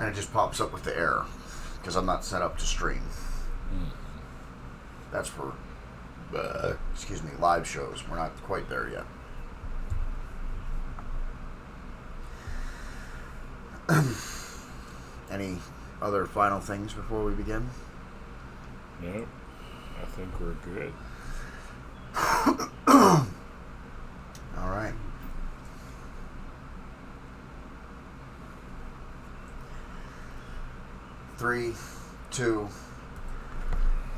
and it just pops up with the error because I'm not set up to stream. That's for, live shows. We're not quite there yet. Any other final things before we begin? No, I think we're good. All right. Three, two.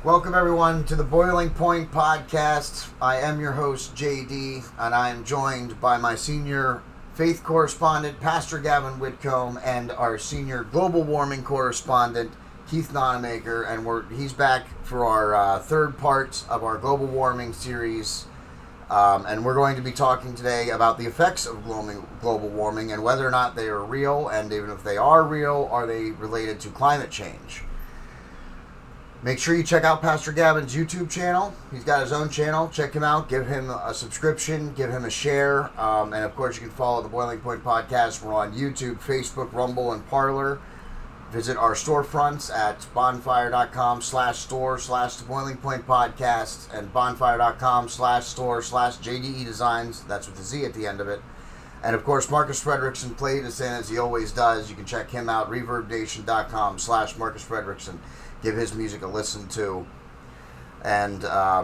Welcome everyone to the Boiling Point Podcast. I am your host JD, and I am joined by my senior faith correspondent, Pastor Gavin Whitcomb, and our senior global warming correspondent, Keith Nonemaker, and he's back for our third part of our global warming series. And we're going to be talking today about the effects of global warming and whether or not they are real, and even if they are real, are they related to climate change? Make sure you check out Pastor Gavin's YouTube channel. He's got his own channel. Check him out. Give him a subscription. Give him a share. And, of course, you can follow the Boiling Point Podcast. We're on YouTube, Facebook, Rumble, and Parler. Visit our storefronts at bonfire.com/store/The Boiling Point Podcast and bonfire.com/store/JDEDESIGNz. That's with a Z at the end of it. And, of course, Marcus Frederiksen played us in as he always does. You can check him out, reverbnation.com/Marcus Frederiksen. Give his music a listen to. And I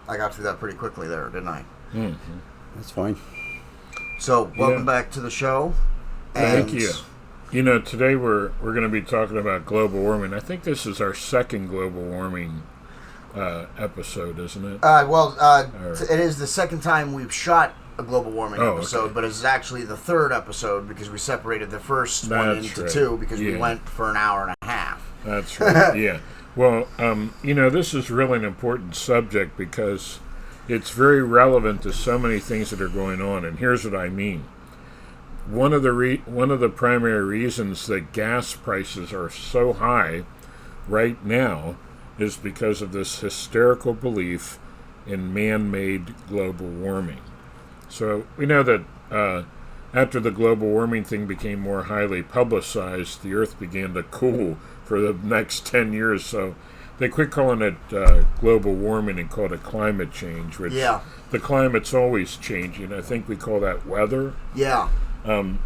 got through that pretty quickly there, didn't I? Mm-hmm. That's fine. So, welcome back to the show. Thank you. You know, today we're going to be talking about global warming. I think this is our second global warming episode, isn't it? It is the second time we've shot a global warming episode, okay. But it's actually the third episode because we separated the first one into two because we went for an hour and a half. That's right, yeah. Well, you know, this is really an important subject because it's very relevant to so many things that are going on, and here's what I mean. One of the primary reasons that gas prices are so high right now is because of this hysterical belief in man-made global warming. So we know that after the global warming thing became more highly publicized, the Earth began to cool for the next 10 years. So they quit calling it global warming and called it climate change, which the climate's always changing. I think we call that weather. Yeah. And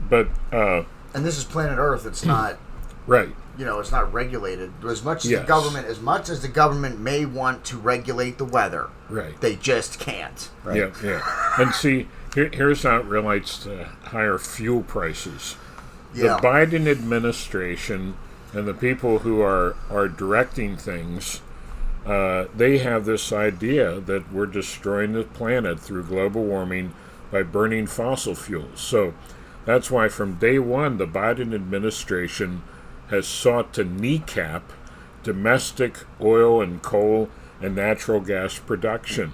this is planet Earth. It's not right. You know, it's not regulated as much as the government may want to regulate the weather. Right. They just can't. Right? Yeah. And see, here's how it relates to higher fuel prices. Yeah. The Biden administration and the people who are directing things, they have this idea that we're destroying the planet through global warming by burning fossil fuels. So that's why from day one, the Biden administration has sought to kneecap domestic oil and coal and natural gas production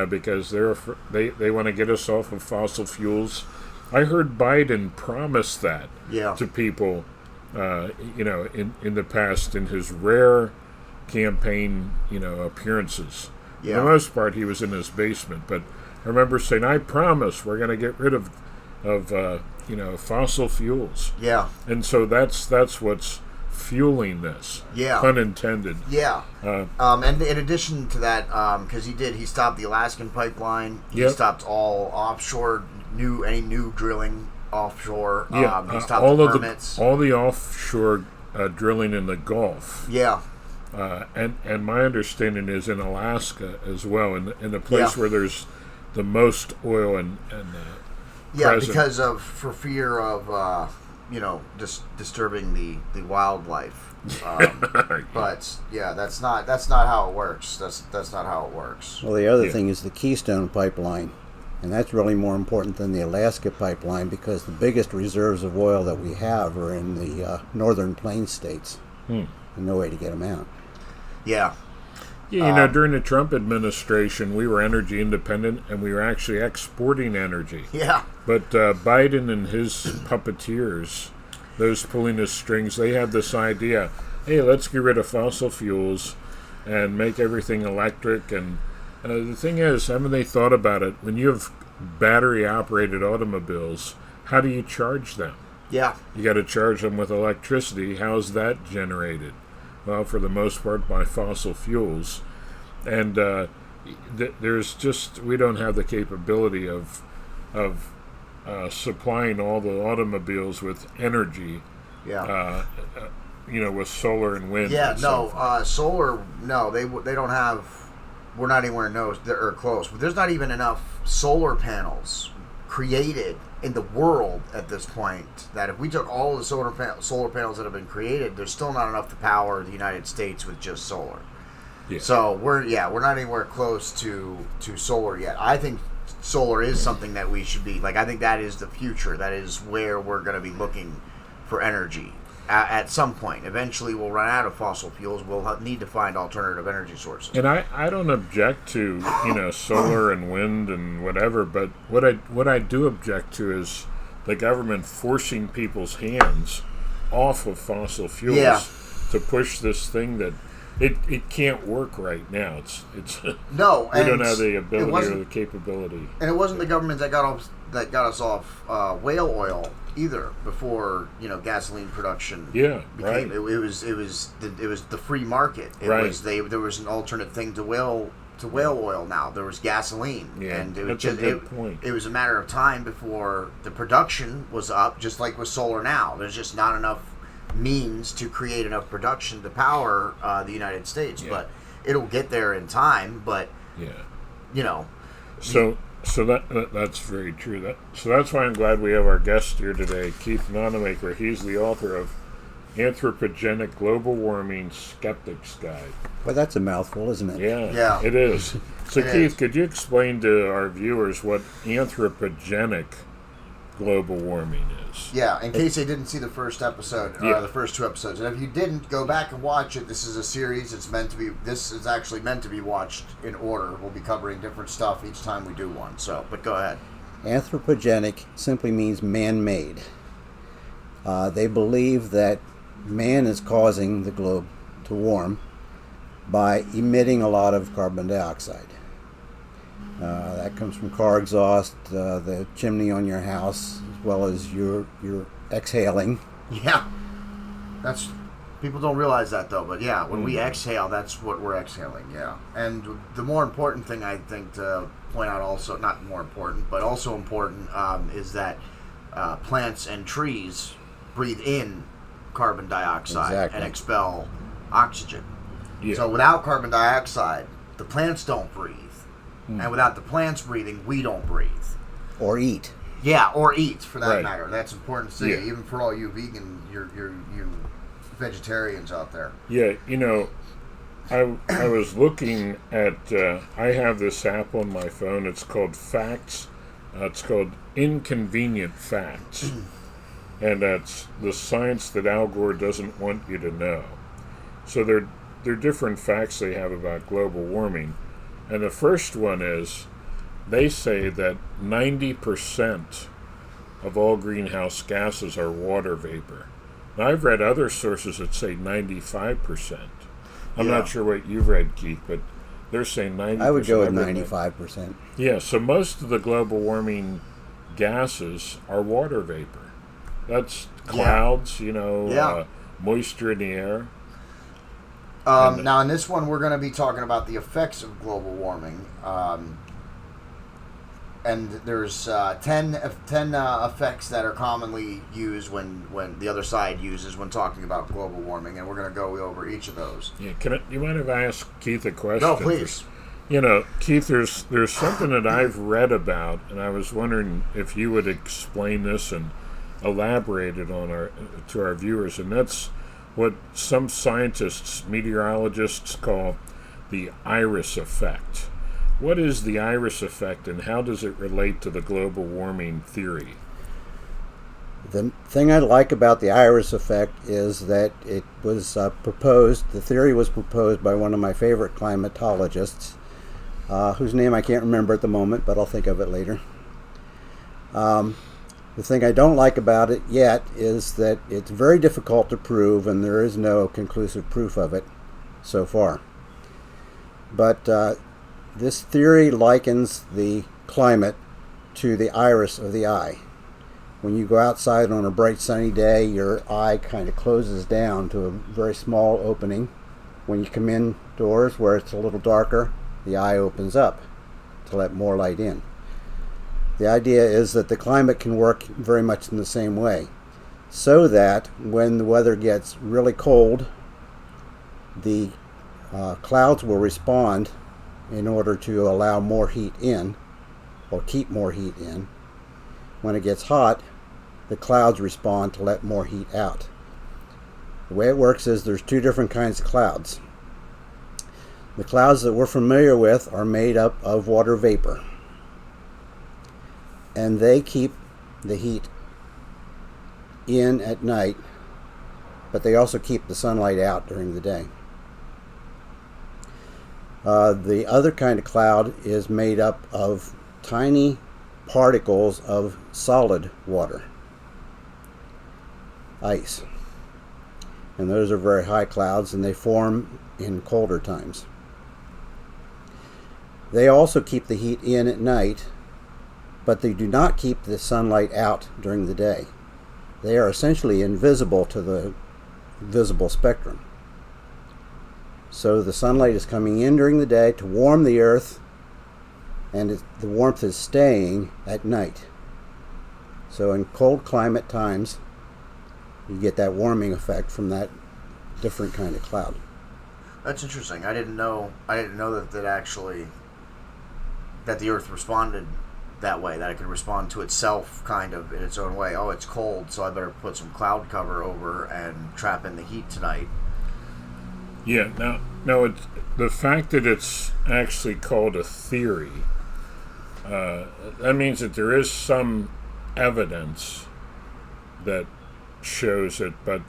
because they want to get us off of fossil fuels. I heard Biden promise that to people, in the past in his rare campaign, appearances. Yeah. For the most part, he was in his basement, but I remember saying, "I promise we're going to get rid of fossil fuels." Yeah. And so that's what's fueling this. Yeah. Pun intended. Yeah. And in addition to that, because he stopped the Alaskan pipeline. He stopped all offshore any new drilling offshore. Yeah. He stopped the permits. All the offshore drilling in the Gulf. Yeah. And my understanding is in Alaska as well, in the place where there's the most oil and because for fear of disturbing the wildlife. But that's not how it works. That's not how it works. Well, the other thing is the Keystone Pipeline, and that's really more important than the Alaska Pipeline because the biggest reserves of oil that we have are in the northern plains states. And no way to get them out. Yeah. Yeah, during the Trump administration, we were energy independent, and we were actually exporting energy. Yeah. But Biden and his puppeteers, those pulling the strings, they have this idea, hey, let's get rid of fossil fuels and make everything electric. And the thing is, haven't they thought about it? When you have battery-operated automobiles, how do you charge them? Yeah. You got to charge them with electricity. How's that generated? Well, for the most part, by fossil fuels. And there's just, we don't have the capability of supplying all the automobiles with energy. Yeah. With solar and wind. Yeah, and no, so forth. solar. No, they don't have. We're not anywhere or close. But there's not even enough solar panels created in the world at this point. That if we took all the solar panels that have been created, there's still not enough to power the United States with just solar. Yeah. So we're not anywhere close to solar yet. I think solar is something that we should be I think that is the future. That is where we're going to be looking for energy. At some point, eventually we'll run out of fossil fuels. We'll need to find alternative energy sources. And I don't object to solar and wind and whatever, but what I do object to is the government forcing people's hands off of fossil fuels to push this thing that it can't work right now. It's no, we don't have the ability or the capability. And it wasn't the government that got us off whale oil either before gasoline production became right. it was the free market. There was an alternate thing to whale oil. Now there was gasoline, and it was a matter of time before the production was up, just like with solar now. There's just not enough means to create enough production to power the United States, but it'll get there in time. But So that's very true. So that's why I'm glad we have our guest here today, Keith Nonemaker. He's the author of Anthropogenic Global Warming Skeptic's Guide. Well, that's a mouthful, isn't it? Yeah. It is. So Keith, could you explain to our viewers what anthropogenic global warming is? Yeah, in case they didn't see the first episode, the first two episodes. And if you didn't, go back and watch it. This is a series. This is actually meant to be watched in order. We'll be covering different stuff each time we do one. But go ahead. Anthropogenic simply means man-made. They believe that man is causing the globe to warm by emitting a lot of carbon dioxide. That comes from car exhaust, the chimney on your house, as well as your exhaling. Yeah, people don't realize that though. But yeah, when we exhale, that's what we're exhaling. Yeah, and the more important thing I think to point out, also not more important, but also important, is that plants and trees breathe in carbon dioxide and expel oxygen. Yeah. So without carbon dioxide, the plants don't breathe. And without the plants breathing, we don't breathe. Or eat. Yeah, or eat, for that matter. That's important to say, even for all you vegan, you vegetarians out there. Yeah, I was looking at, I have this app on my phone. It's called Facts. It's called Inconvenient Facts. And that's the science that Al Gore doesn't want you to know. So they're different facts they have about global warming. And the first one is, they say that 90% of all greenhouse gases are water vapor. Now, I've read other sources that say 95%. I'm not sure what you've read, Keith, but they're saying 90%. I would go with 95%. Yeah, so most of the global warming gases are water vapor. That's clouds, moisture in the air. Now, in this one, we're going to be talking about the effects of global warming. And there's 10 effects that are commonly used when the other side uses when talking about global warming, and we're going to go over each of those. Yeah, you mind if I ask Keith a question? No, please. Keith, there's something that I've read about, and I was wondering if you would explain this and elaborate it to our viewers, and that's what some scientists, meteorologists, call the iris effect. What is the iris effect, and how does it relate to the global warming theory? The thing I like about the iris effect is that it was proposed, the theory was proposed by one of my favorite climatologists, whose name I can't remember at the moment, but I'll think of it later. The thing I don't like about it yet is that it's very difficult to prove, and there is no conclusive proof of it so far. But this theory likens the climate to the iris of the eye. when you go outside on a bright sunny day, your eye kind of closes down to a very small opening. When you come indoors where it's a little darker, the eye opens up to let more light in. The idea is that the climate can work very much in the same way, so that when the weather gets really cold, the clouds will respond in order to allow more heat in, or keep more heat in. When it gets hot, the clouds respond to let more heat out. The way it works is there's two different kinds of clouds. The clouds that we're familiar with are made up of water vapor, and they keep the heat in at night, but they also keep the sunlight out during the day. The other kind of cloud is made up of tiny particles of solid water, ice. And those are very high clouds, and they form in colder times. They also keep the heat in at night, but they do not keep the sunlight out during the day. They are essentially invisible to the visible spectrum. So the sunlight is coming in during the day to warm the earth, and the warmth is staying at night. So in cold climate times, you get that warming effect from that different kind of cloud. That's interesting. I didn't know that the earth responded that way, that it could respond to itself kind of in its own way. Oh, it's cold, so I better put some cloud cover over and trap in the heat tonight. Yeah, now it's the fact that it's actually called a theory, that means that there is some evidence that shows it, but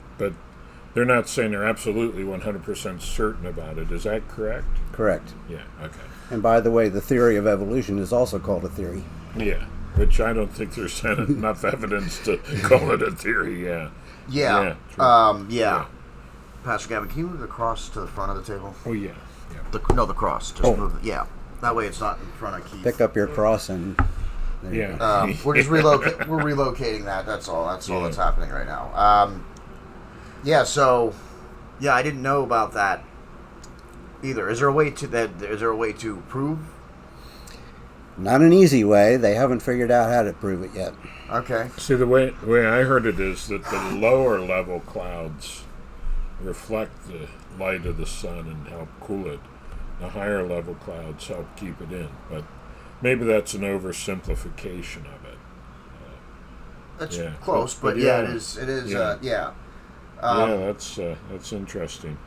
they're not saying they're absolutely 100% certain about it. Is that correct? Correct. Yeah, okay. And by the way, the theory of evolution is also called a theory. Yeah, which I don't think there's enough evidence to call it a theory, yeah. Yeah. Yeah. Pastor Gavin, can you move the cross to the front of the table? Oh, yeah. The cross. Just move it. Yeah. That way it's not in front of Keith. Pick up your cross and... Yeah. We're just relocating that. That's all. That's all that's happening right now. I didn't know about that either. Is there a way to prove? Not an easy way. They haven't figured out how to prove it yet. Okay. See, the way I heard it is that the lower level clouds reflect the light of the sun and help cool it. The higher level clouds help keep it in. But maybe that's an oversimplification of it. That's close, but it is. That's interesting.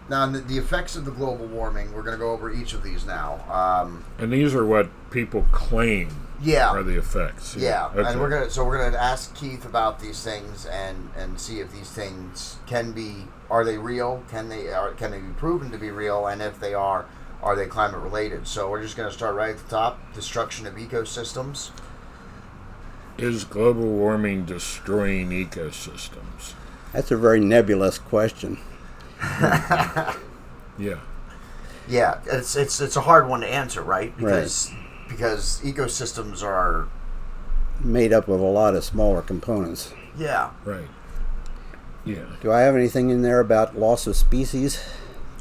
Now, the effects of the global warming, we're going to go over each of these now. And these are what people claim are the effects. Yeah, okay. And we're gonna ask Keith about these things and see if these things are they real? Can they be proven to be real? And if they are they climate related? So we're just going to start right at the top: destruction of ecosystems. Is global warming destroying ecosystems? That's a very nebulous question. Yeah. Yeah, it's a hard one to answer, right? Because ecosystems are made up of a lot of smaller components. Yeah. Right. Yeah. Do I have anything in there about loss of species?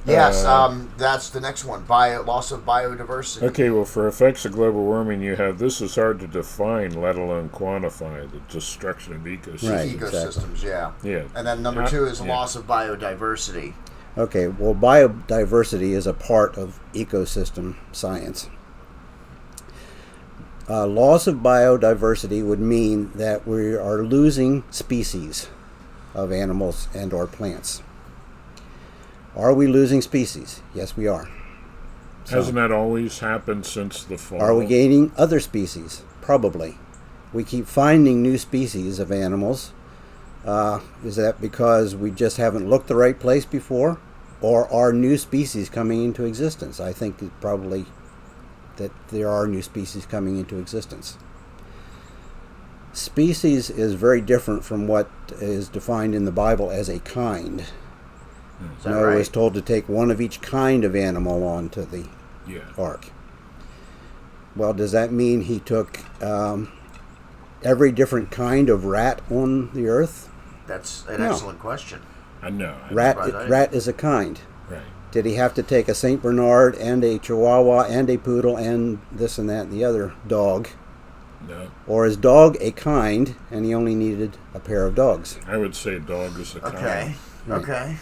Yes, that's the next one. Loss of biodiversity. Okay, well, for effects of global warming, you have this is hard to define, let alone quantify, the destruction of ecosystems. Right, ecosystems, exactly. Yeah. And then number 2 is loss of biodiversity. Okay, well, biodiversity is a part of ecosystem science. Loss of biodiversity would mean that we are losing species of animals and or plants. Are we losing species? Yes, we are. Hasn't that always happened since the fall? Are we gaining other species? Probably. We keep finding new species of animals. Is that because we just haven't looked the right place before? Or are new species coming into existence? I think probably that there are new species coming into existence. Species is very different from what is defined in the Bible as a kind. Noah was told to take one of each kind of animal onto the ark. Well, does that mean he took every different kind of rat on the earth? That's an excellent question. I know. Rat is a kind. Right. Did he have to take a St. Bernard and a Chihuahua and a Poodle and this and that and the other dog? No. Or is dog a kind and he only needed a pair of dogs? I would say dog is a kind. Okay. Right. Okay.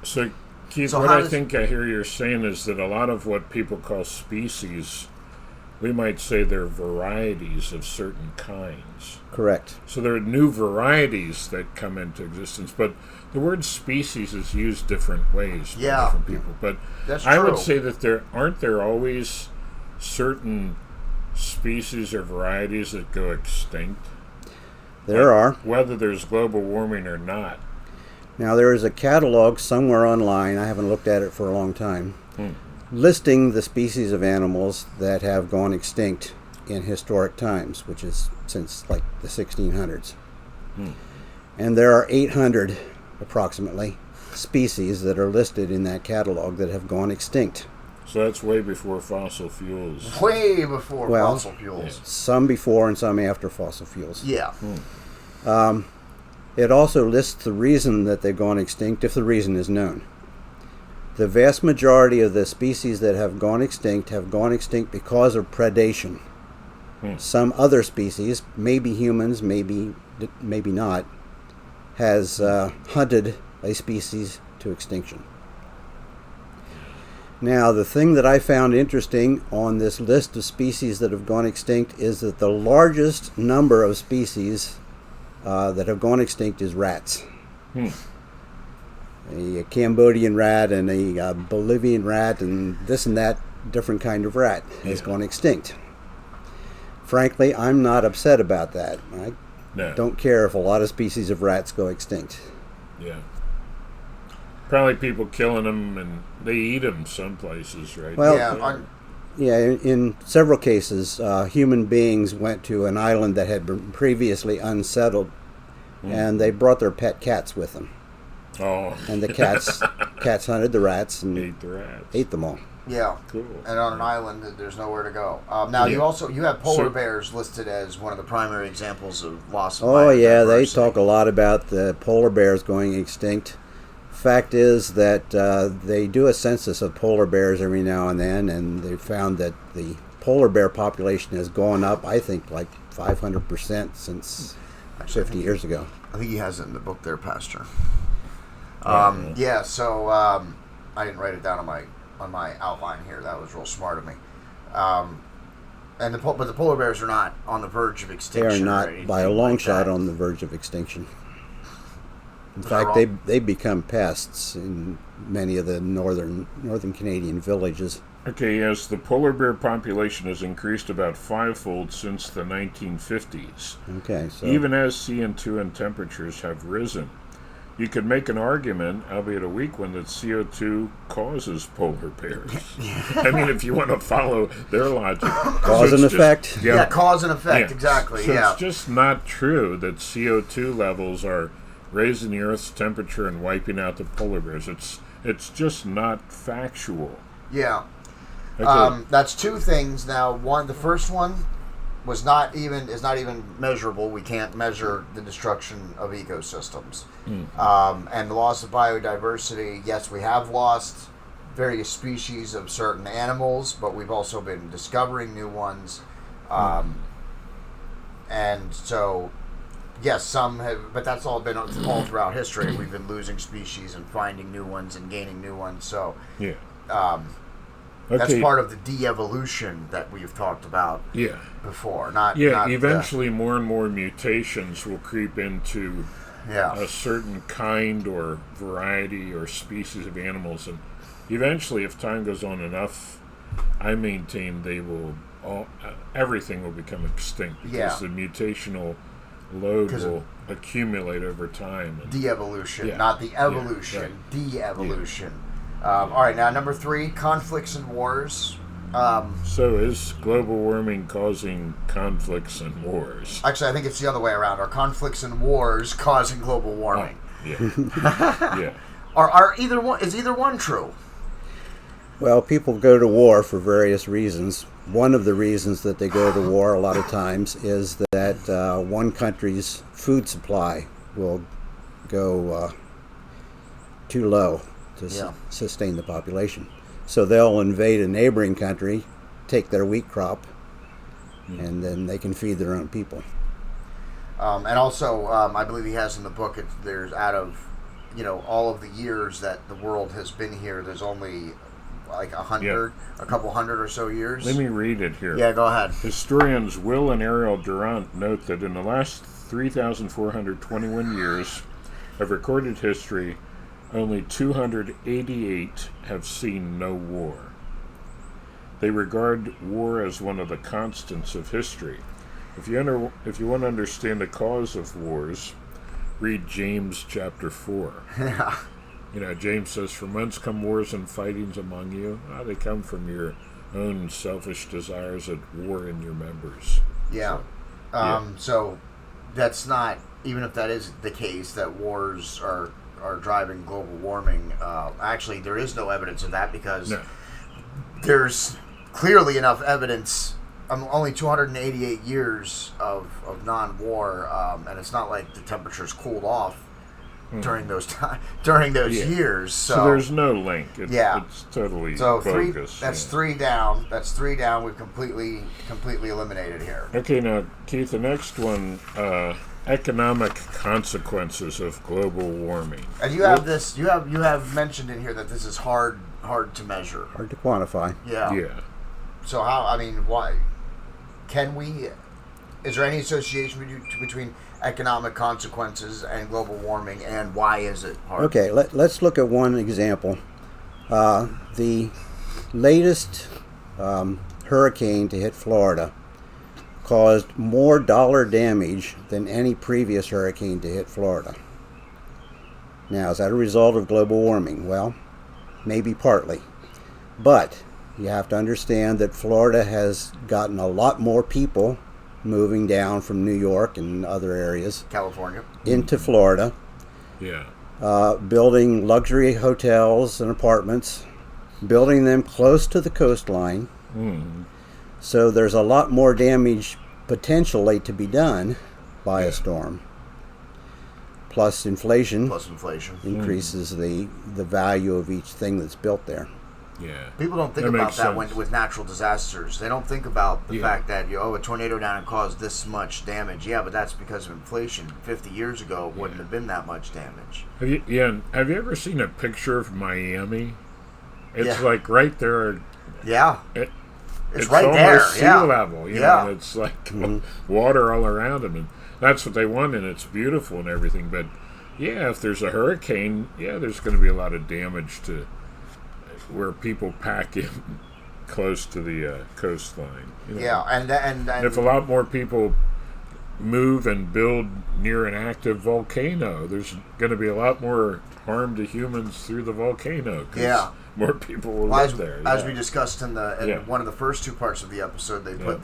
So, Keith, So what how I does- think I hear you're saying is that a lot of what people call species, we might say they're varieties of certain kinds. Correct. So there are new varieties that come into existence, but the word species is used different ways by different people. But That's I true. would say that aren't there always certain species or varieties that go extinct? There are. Whether there's global warming or not. Now, there is a catalog somewhere online, I haven't looked at it for a long time, listing the species of animals that have gone extinct in historic times, which is since like the 1600s. And there are 800 approximately species that are listed in that catalog that have gone extinct. So that's way before fossil fuels. Way before fossil fuels. Some before and some after fossil fuels. Yeah. It also lists the reason that they've gone extinct, if the reason is known. The vast majority of the species that have gone extinct because of predation. Some other species, maybe humans, maybe not, has hunted a species to extinction. Now, the thing that I found interesting on this list of species that have gone extinct is that the largest number of species that have gone extinct is rats. A Cambodian rat and a Bolivian rat and this and that different kind of rat has gone extinct. Frankly, I'm not upset about that. I don't care if a lot of species of rats go extinct. Yeah. Probably people killing them and they eat them some places, right? Well, in several cases, human beings went to an island that had been previously unsettled, and they brought their pet cats with them. Oh. And the cats hunted the rats and ate the rats. Ate them all. Yeah. Cool. And on an island, there's nowhere to go. Now, you have polar bears listed as one of the primary examples of loss of biodiversity. Oh, yeah, they talk a lot about the polar bears going extinct. Fact is that they do a census of polar bears every now and then, and they found that the polar bear population has gone up, I think, like 500% since 50 years ago. I think he has it in the book there, Pastor. So I didn't write it down on my outline here. That was real smart of me. But the polar bears are not on the verge of extinction. They are not, by a long shot, on the verge of extinction. In fact, they become pests in many of the northern Canadian villages. Okay, yes, the polar bear population has increased about fivefold since the 1950s. Okay, so even as CO2 and temperatures have risen. You could make an argument, albeit a weak one, that CO2 causes polar bears. I mean, if you want to follow their logic. Cause and effect? Yeah, cause and effect, exactly. So it's just not true that CO2 levels are raising the Earth's temperature and wiping out the polar bears. It's just not factual. Yeah. Okay. That's two things. Now, the first one is not even measurable. We can't measure the destruction of ecosystems. And the loss of biodiversity, yes, we have lost various species of certain animals, but we've also been discovering new ones. And so, yes, some have, but that's all been all throughout history. We've been losing species and finding new ones and gaining new ones. So, that's part of the de-evolution that we've talked about before. Eventually more and more mutations will creep into a certain kind or variety or species of animals, and eventually, if time goes on enough, I maintain everything will become extinct because the mutational load will accumulate over time. De-evolution, not the evolution. De-evolution. All right, now number 3, conflicts and wars. So is global warming causing conflicts and wars? Actually, I think it's the other way around. Are conflicts and wars causing global warming? Yeah. Is either one true? Well, people go to war for various reasons. one of the reasons that they go to war a lot of times is that one country's food supply will go too low to sustain the population. So they'll invade a neighboring country, take their wheat crop, and then they can feed their own people. And also, I believe he has in the book, there's out of, all of the years that the world has been here, there's only like a couple hundred or so years. Let me read it here. Yeah, go ahead. Historians Will and Ariel Durant note that in the last 3,421 years of recorded history, only 288 have seen no war. They regard war as one of the constants of history. If you want to understand the cause of wars, read James chapter 4. Yeah. James says, "From whence come wars and fightings among you? They come from your own selfish desires at war in your members." Yeah. So that's not, even if that is the case, that wars are driving global warming. Actually, there is no evidence of that because there's clearly enough evidence. Only 288 years of non-war, and it's not like the temperatures cooled off during those years. So there's no link. It's totally bogus. Three down. That's three down. We've completely eliminated here. Okay, now Keith, the next one. Economic consequences of global warming. And you have this. You have mentioned in here that this is hard to measure, hard to quantify. Yeah. So why can we? Is there any association between economic consequences and global warming, and why is it hard? Okay, let's look at one example. The latest hurricane to hit Florida caused more dollar damage than any previous hurricane to hit Florida. Now, is that a result of global warming? Well, maybe partly. But you have to understand that Florida has gotten a lot more people moving down from New York and other areas, California, into Florida. Yeah. Building luxury hotels and apartments, building them close to the coastline. So there's a lot more damage potentially to be done by a storm. Plus inflation increases the value of each thing that's built there. Yeah. People don't think about that with natural disasters. They don't think about the fact that a tornado down and caused this much damage. Yeah, but that's because of inflation. 50 years ago, it wouldn't have been that much damage. Have you ever seen a picture of Miami? It's like right there. Yeah. It's right almost there, sea level, and it's like water all around them, and that's what they want, and it's beautiful and everything. But if there's a hurricane, there's going to be a lot of damage to where people pack in close to the coastline. And if a lot more people move and build near an active volcano, there's going to be a lot more harm to humans through the volcano. More people will live there. As we discussed in one of the first two parts of the episode, they put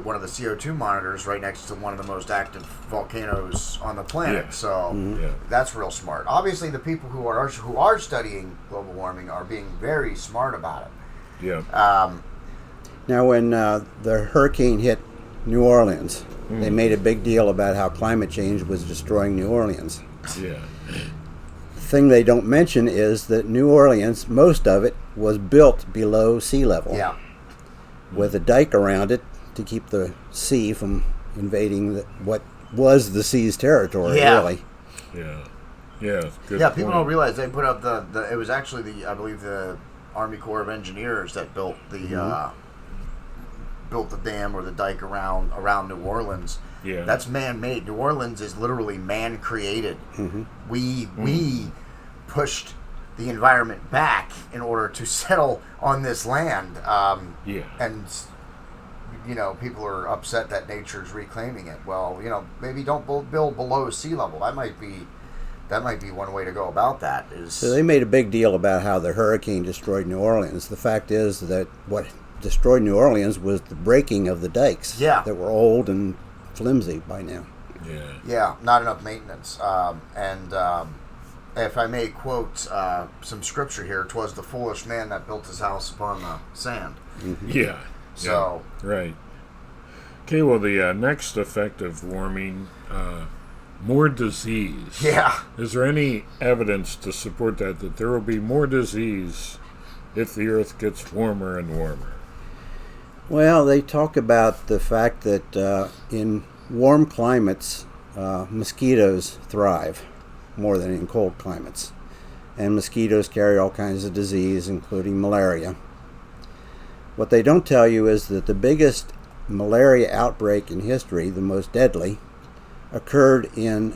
one of the CO2 monitors right next to one of the most active volcanoes on the planet. So that's real smart. Obviously, the people who are studying global warming are being very smart about it. Yeah. Now, when the hurricane hit New Orleans, they made a big deal about how climate change was destroying New Orleans. Yeah. Thing they don't mention is that New Orleans, most of it, was built below sea level. Yeah. With a dike around it to keep the sea from invading what was the sea's territory, really. Yeah. Yeah. People don't realize they put up it was actually I believe the Army Corps of Engineers that built the dam or the dike around New Orleans. Yeah. That's man-made. New Orleans is literally man-created. We pushed the environment back in order to settle on this land. And people are upset that nature's reclaiming it. Well, maybe don't build below sea level. That might be one way to go about that. So they made a big deal about how the hurricane destroyed New Orleans. The fact is that what destroyed New Orleans was the breaking of the dikes that were old and flimsy by now. Yeah, not enough maintenance. If I may quote some scripture here, "'Twas the foolish man that built his house upon the sand." Yeah. So right. Okay, well, the next effect of warming, more disease. Yeah. Is there any evidence to support that there will be more disease if the Earth gets warmer and warmer? Well, they talk about the fact that in warm climates, mosquitoes thrive more than in cold climates. And mosquitoes carry all kinds of disease, including malaria. What they don't tell you is that the biggest malaria outbreak in history, the most deadly, occurred in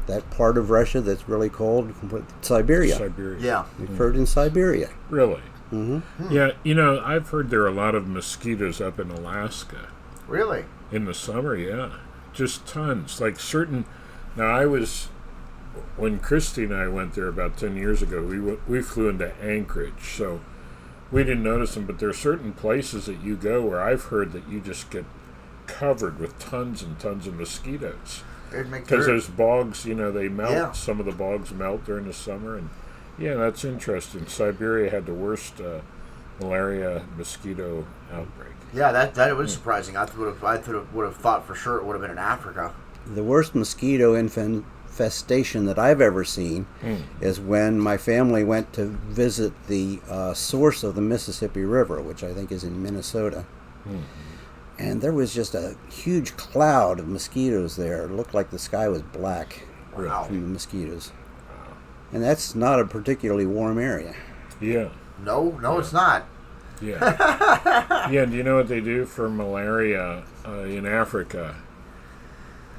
that part of Russia that's really cold, Siberia. Yeah. It occurred in Siberia. Really? Mm-hmm. Yeah, I've heard there are a lot of mosquitoes up in Alaska. Really? In the summer, yeah. Just tons. Like when Christy and I went there about 10 years ago, we flew into Anchorage, so we didn't notice them, but there are certain places that you go where I've heard that you just get covered with tons and tons of mosquitoes. Because those bogs, they melt. Yeah. Some of the bogs melt during the summer, and yeah, that's interesting. Siberia had the worst malaria mosquito outbreak. Yeah, that was surprising. I would have thought for sure it would have been in Africa. The worst mosquito infestation that I've ever seen is when my family went to visit the source of the Mississippi River, which I think is in Minnesota. And there was just a huge cloud of mosquitoes there. It looked like the sky was black from the mosquitoes. And that's not a particularly warm area. Yeah. No, it's not. Yeah. Yeah, do you know what they do for malaria in Africa?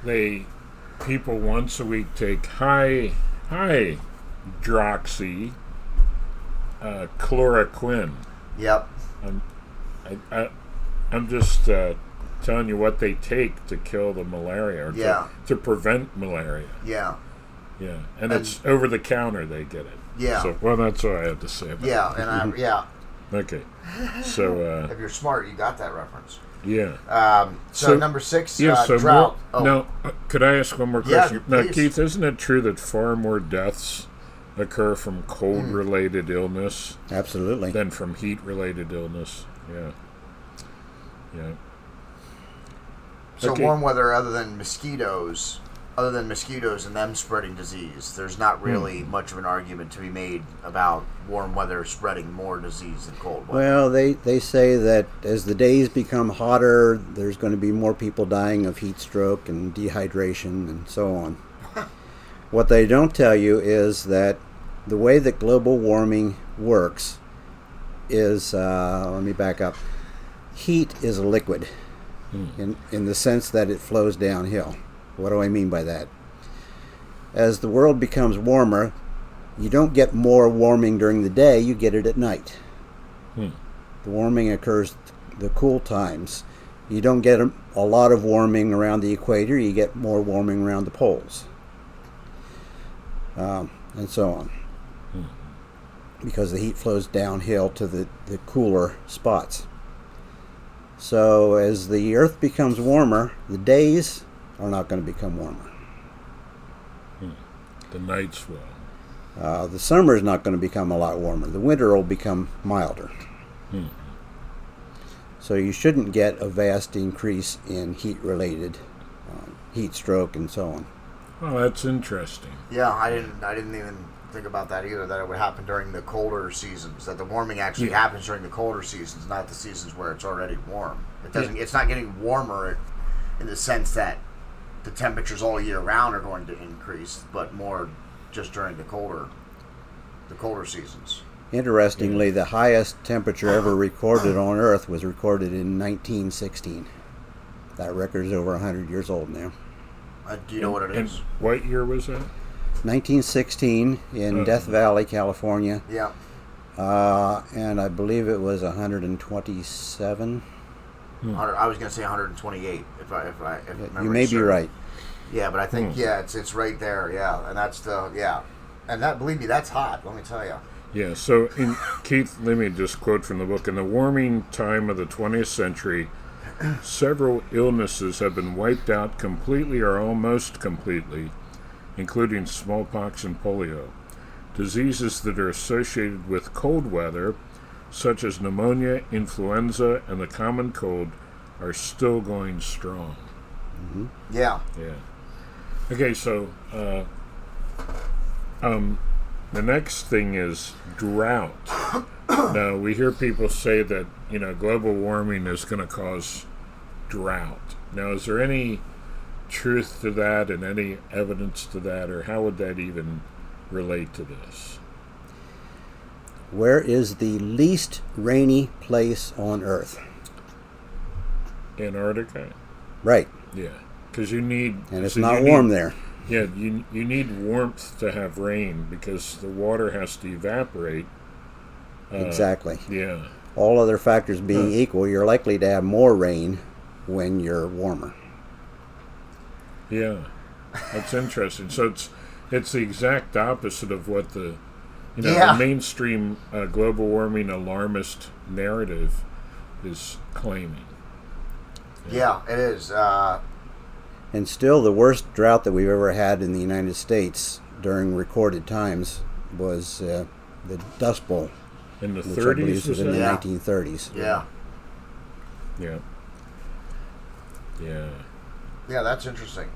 People once a week take high droxy chloroquine. Yep. I'm just telling you what they take to kill the malaria, or to prevent malaria. Yeah. Yeah, and it's over the counter they get it. Yeah. So, well, that's all I have to say about it. Okay. So. If you're smart, you got that reference. Yeah. So number 6, so drought. Now, could I ask one more question? Yeah, now, Keith, isn't it true that far more deaths occur from cold-related illness Absolutely. than from heat-related illness? Yeah. Yeah. So warm weather, other than mosquitoes and them spreading disease, there's not really much of an argument to be made about warm weather spreading more disease than cold weather. Well, they say that as the days become hotter, there's going to be more people dying of heat stroke and dehydration and so on. What they don't tell you is that the way that global warming works is, let me back up, heat is a liquid in the sense that it flows downhill. What do I mean by that? As the world becomes warmer, you don't get more warming during the day, you get it at night. The warming occurs the cool times. You don't get a lot of warming around the equator, you get more warming around the poles. And so on. Because the heat flows downhill to the cooler spots. So as the Earth becomes warmer, the days are not going to become warmer. The nights will. The summer is not going to become a lot warmer. The winter will become milder. So you shouldn't get a vast increase in heat-related heat stroke and so on. Well, that's interesting. Yeah, I didn't even think about that either, that it would happen during the colder seasons, that the warming actually happens during the colder seasons, not the seasons where it's already warm. It's not getting warmer in the sense that the temperatures all year round are going to increase, but more just during the colder seasons. Interestingly, the highest temperature ever recorded on Earth was recorded in 1916. That record is over 100 years old now. Do you know what it is? What year was that? 1916 in Death Valley, California. Yeah. And I believe it was 127. I was going to say 128. If you may be right. Yeah, but I think it's right there. Yeah, and that's and that, believe me, that's hot. Let me tell you. Yeah. So, Keith, let me just quote from the book. In the warming time of the 20th century, several illnesses have been wiped out completely or almost completely, including smallpox and polio. Diseases that are associated with cold weather, such as pneumonia, influenza, and the common cold, are still going strong. Mm-hmm. Yeah. Yeah. Okay, so the next thing is drought. Now, we hear people say that, global warming is going to cause drought. Now, is there any truth to that and any evidence to that, or how would that even relate to this? Where is the least rainy place on Earth? Antarctica? Right. Yeah, because you need... And it's not warm there. Yeah, you need warmth to have rain because the water has to evaporate. Exactly. Yeah. All other factors being equal, you're likely to have more rain when you're warmer. Yeah, that's interesting. So it's the exact opposite of what the the mainstream global warming alarmist narrative is claiming. Yeah, it is. And still, the worst drought that we've ever had in the United States during recorded times was the Dust Bowl. In the which 30s? I believe was in the 1930s. Yeah. Yeah. Yeah. Yeah, that's interesting.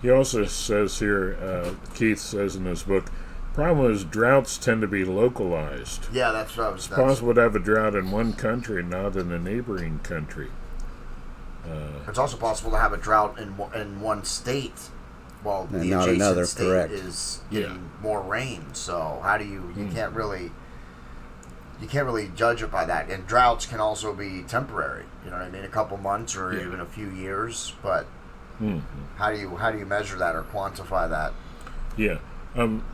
He also says here, Keith says in his book, problem is droughts tend to be localized. Yeah, that's what I was... It's possible to have a drought in one country and not in a neighboring country. It's also possible to have a drought in one state while And the not adjacent another, state correct. is getting more rain. So how do you can't really judge it by that. And droughts can also be temporary. You know what I mean? A couple months or even a few years. But how do you measure that or quantify that? Yeah.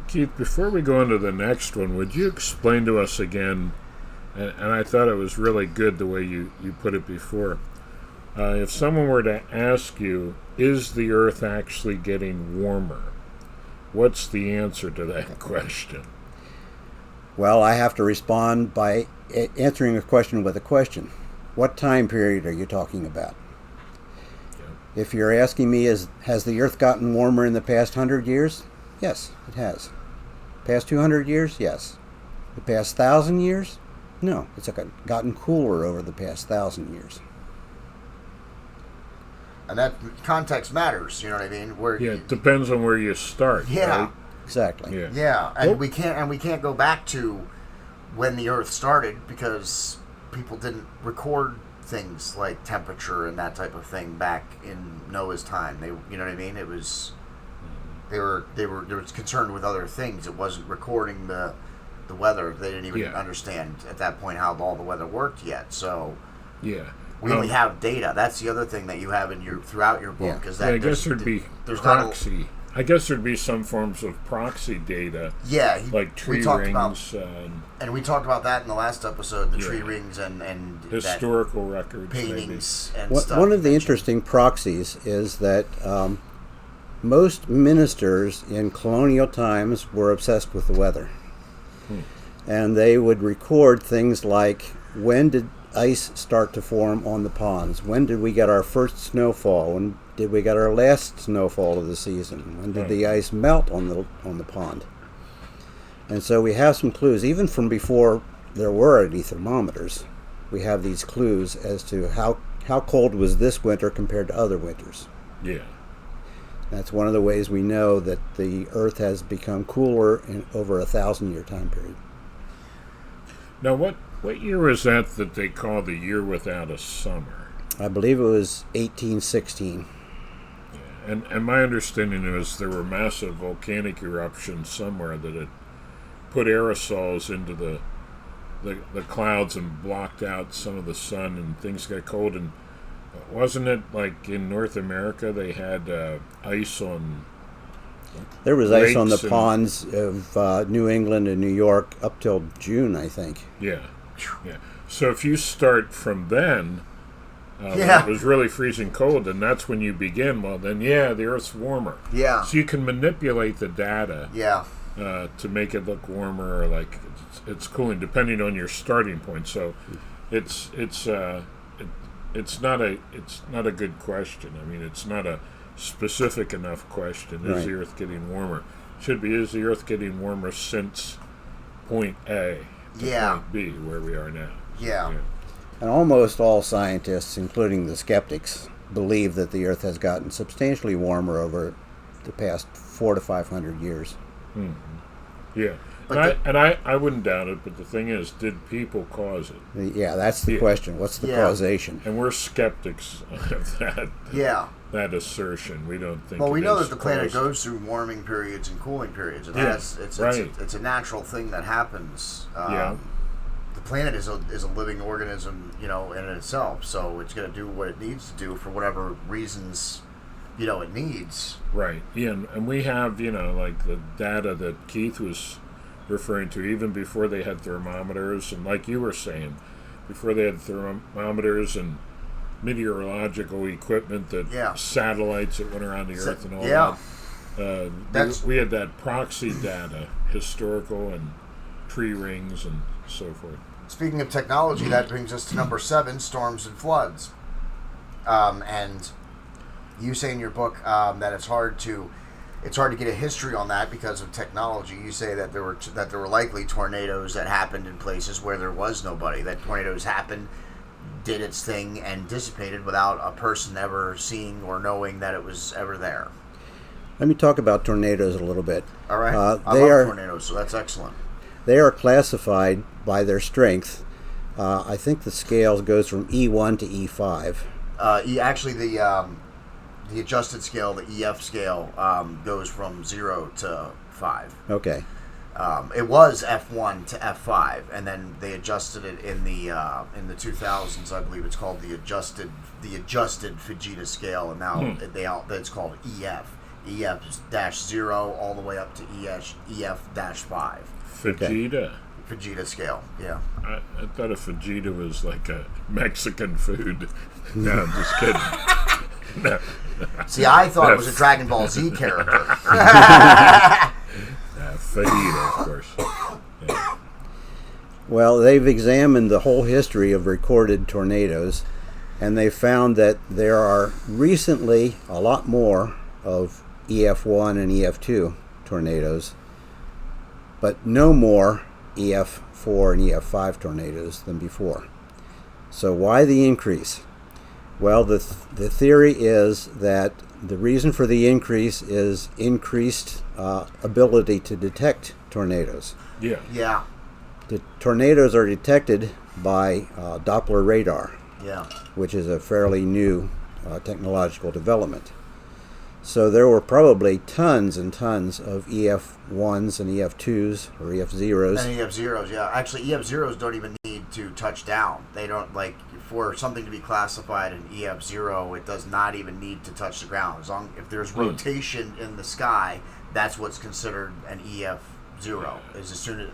Keith, before we go into the next one, would you explain to us again, and I thought it was really good the way you put it before, if someone were to ask you, is the Earth actually getting warmer? What's the answer to that question? Well, I have to respond by answering a question with a question. What time period are you talking about? Yeah. If you're asking me, has the Earth gotten warmer in the past 100 years? Yes, it has. Past 200 years? Yes. The past 1,000 years? No, it's gotten cooler over the past 1,000 years. And that context matters, you know what I mean? It depends on where you start. Yeah. Right? Exactly. Yeah, and we can't go back to when the Earth started because people didn't record things like temperature and that type of thing back in Noah's time. You know what I mean? It was they were concerned with other things. It wasn't recording the weather. They didn't even understand at that point how all the weather worked yet. So we only have data. That's the other thing that you have throughout your book is that I guess there'd be proxy. I guess there'd be some forms of proxy data. Yeah, like tree rings. And we talked about that in the last episode, the tree rings and historical records, paintings and stuff. One of the interesting proxies is that most ministers in colonial times were obsessed with the weather. And they would record things like, when did ice start to form on the ponds? When did we get our first snowfall? When did we get our last snowfall of the season? When did the ice melt on the pond? And so we have some clues, even from before there were any thermometers. We have these clues as to how cold was this winter compared to other winters. Yeah. That's one of the ways we know that the Earth has become cooler in over 1,000-year time period. Now, what year was that they call the year without a summer? I believe it was 1816. Yeah. And my understanding is there were massive volcanic eruptions somewhere that had put aerosols into the clouds and blocked out some of the sun, and things got cold. And wasn't it like in North America they had ice on... There was ice on the ponds of New England and New York up till June, I think. Yeah. So if you start from then, it was really freezing cold, and that's when you begin. Well, then, the Earth's warmer. Yeah. So you can manipulate the data. Yeah. To make it look warmer, or like it's cooling, depending on your starting point. So it's not a good question. I mean, it's not a specific enough question. Is the Earth getting warmer? It should be, is the Earth getting warmer since point A? point B, where we are now. Yeah. And almost all scientists, including the skeptics, believe that the Earth has gotten substantially warmer over the past 400 to 500 years. Mm-hmm. Yeah. And I wouldn't doubt it, but the thing is, did people cause it? Yeah, that's the question. What's the causation? And we're skeptics of that. Yeah. That assertion. We don't think. Well, we know that the planet goes through warming periods and cooling periods. And it's a natural thing that happens. The planet is a living organism, in itself. So it's going to do what it needs to do for whatever reasons, it needs. Right. Yeah, and we have, like the data that Keith was referring to, even before they had thermometers, and like you were saying, before they had thermometers and meteorological equipment, that satellites that went around the Earth and all that. We had that proxy data, historical and tree rings and so forth. Speaking of technology, that brings us to number 7, storms and floods. And you say in your book that it's hard to get a history on that because of technology. You say that there were likely tornadoes that happened in places where there was nobody. That tornadoes happened, did its thing, and dissipated without a person ever seeing or knowing that it was ever there. Let me talk about tornadoes a little bit. All right. I love tornadoes, so that's excellent. They are classified by their strength. I think the scale goes from E1 to E5. Actually, the adjusted scale, the EF scale, goes from 0 to 5. Okay. It was F1 to F5, and then they adjusted it in the 2000s. I believe it's called the adjusted Fujita scale, and now it's called EF. EF-0 all the way up to EF-5. Fujita. Fujita scale, yeah. I thought a Fujita was like a Mexican food. No, I'm just kidding. No. See, I thought it was a Dragon Ball Z character. Fajita, of course. Yeah. Well, they've examined the whole history of recorded tornadoes, and they found that there are recently a lot more of EF1 and EF2 tornadoes, but no more EF4 and EF5 tornadoes than before. So why the increase? Well, the theory is that the reason for the increase is increased ability to detect tornadoes. Yeah. Yeah. The tornadoes are detected by Doppler radar, which is a fairly new technological development. So there were probably tons and tons of EF1s and EF2s or EF0s. And EF0s, yeah. Actually, EF0s don't even need to touch down. They don't, for something to be classified an EF0, it does not even need to touch the ground. If there's rotation in the sky, that's what's considered an EF0. Is as soon as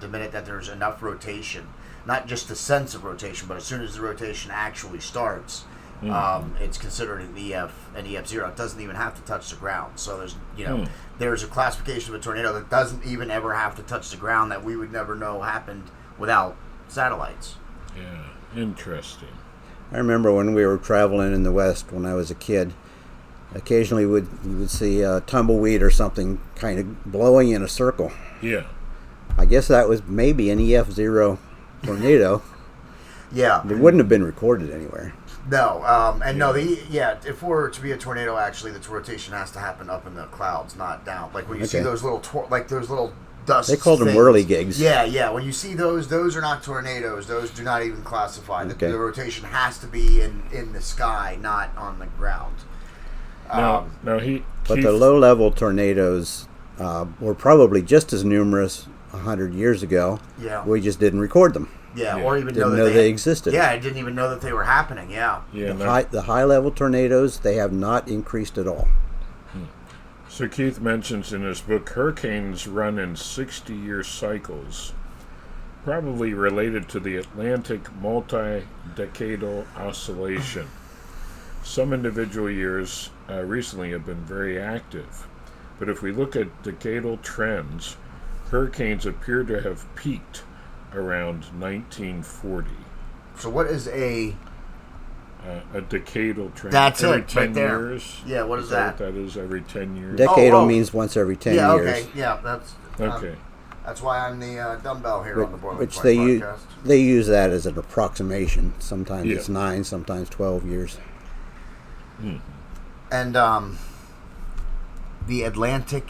the minute that there's enough rotation, not just the sense of rotation, but as soon as the rotation actually starts, it's considered an EF0. It doesn't even have to touch the ground. So there's a classification of a tornado that doesn't even ever have to touch the ground that we would never know happened without satellites. Yeah, interesting. I remember when we were traveling in the West when I was a kid, occasionally we would see a tumbleweed or something kind of blowing in a circle. Yeah. I guess that was maybe an EF0 tornado. Yeah. It wouldn't have been recorded anywhere. No, if we're to be a tornado, actually, the rotation has to happen up in the clouds, not down. Like when you see those little, those little dust. They called them whirligigs. Yeah. When you see those are not tornadoes. Those do not even classify. Okay. The rotation has to be in the sky, not on the ground. But the low-level tornadoes were probably just as numerous 100 years ago. Yeah. We just didn't record them. Yeah, or even didn't know they existed. Yeah, I didn't even know that they were happening. Yeah. The high-level tornadoes, they have not increased at all. So Keith mentions in his book, hurricanes run in 60-year cycles, probably related to the Atlantic multi-decadal oscillation. Some individual years recently have been very active, but if we look at decadal trends, hurricanes appear to have peaked around 1940. So what is a decadal trend? That's every it, 10 right there. years. Yeah, what is that? That is every 10 years. Decadal means once every 10 years. Yeah, okay. Yeah, that's... Okay. That's why I'm the dumbbell here on the Boiling Which Point podcast. They use that as an approximation. Sometimes it's 9, sometimes 12 years. Hmm. And the Atlantic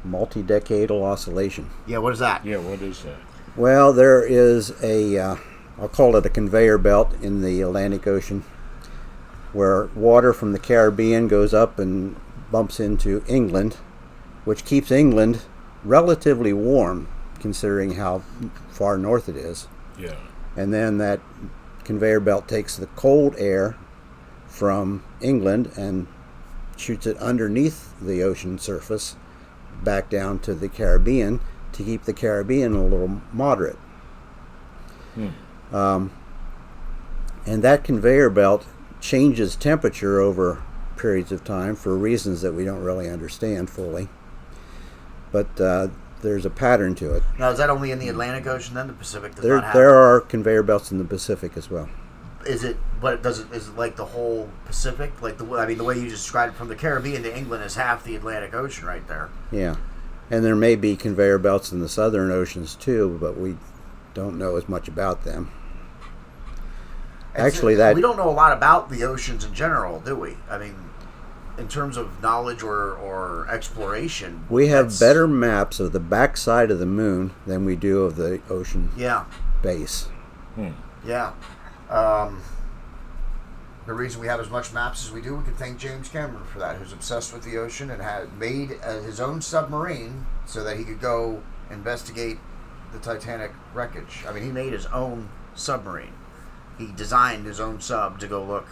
multi-decadal oscillation. Yeah, what is that? Yeah, what is that? Well, there is I'll call it a conveyor belt in the Atlantic Ocean, where water from the Caribbean goes up and bumps into England, which keeps England relatively warm, considering how far north it is. Yeah. And then that conveyor belt takes the cold air from England and shoots it underneath the ocean surface back down to the Caribbean to keep the Caribbean a little moderate. And that conveyor belt changes temperature over periods of time for reasons that we don't really understand fully. But there's a pattern to it. Now, is that only in the Atlantic Ocean then? The Pacific does not have There are conveyor belts in the Pacific as well. Is it like the whole Pacific? Like the way you described it, from the Caribbean to England is half the Atlantic Ocean right there. Yeah. And there may be conveyor belts in the southern oceans too, but we don't know as much about them. Actually, we don't know a lot about the oceans in general, do we? I mean, in terms of knowledge or exploration, we have better maps of the backside of the moon than we do of the ocean base. Yeah. The reason we have as much maps as we do, we can thank James Cameron for that, who's obsessed with the ocean and had made his own submarine so that he could go investigate the Titanic wreckage. I mean, he made his own submarine. He designed his own sub to go look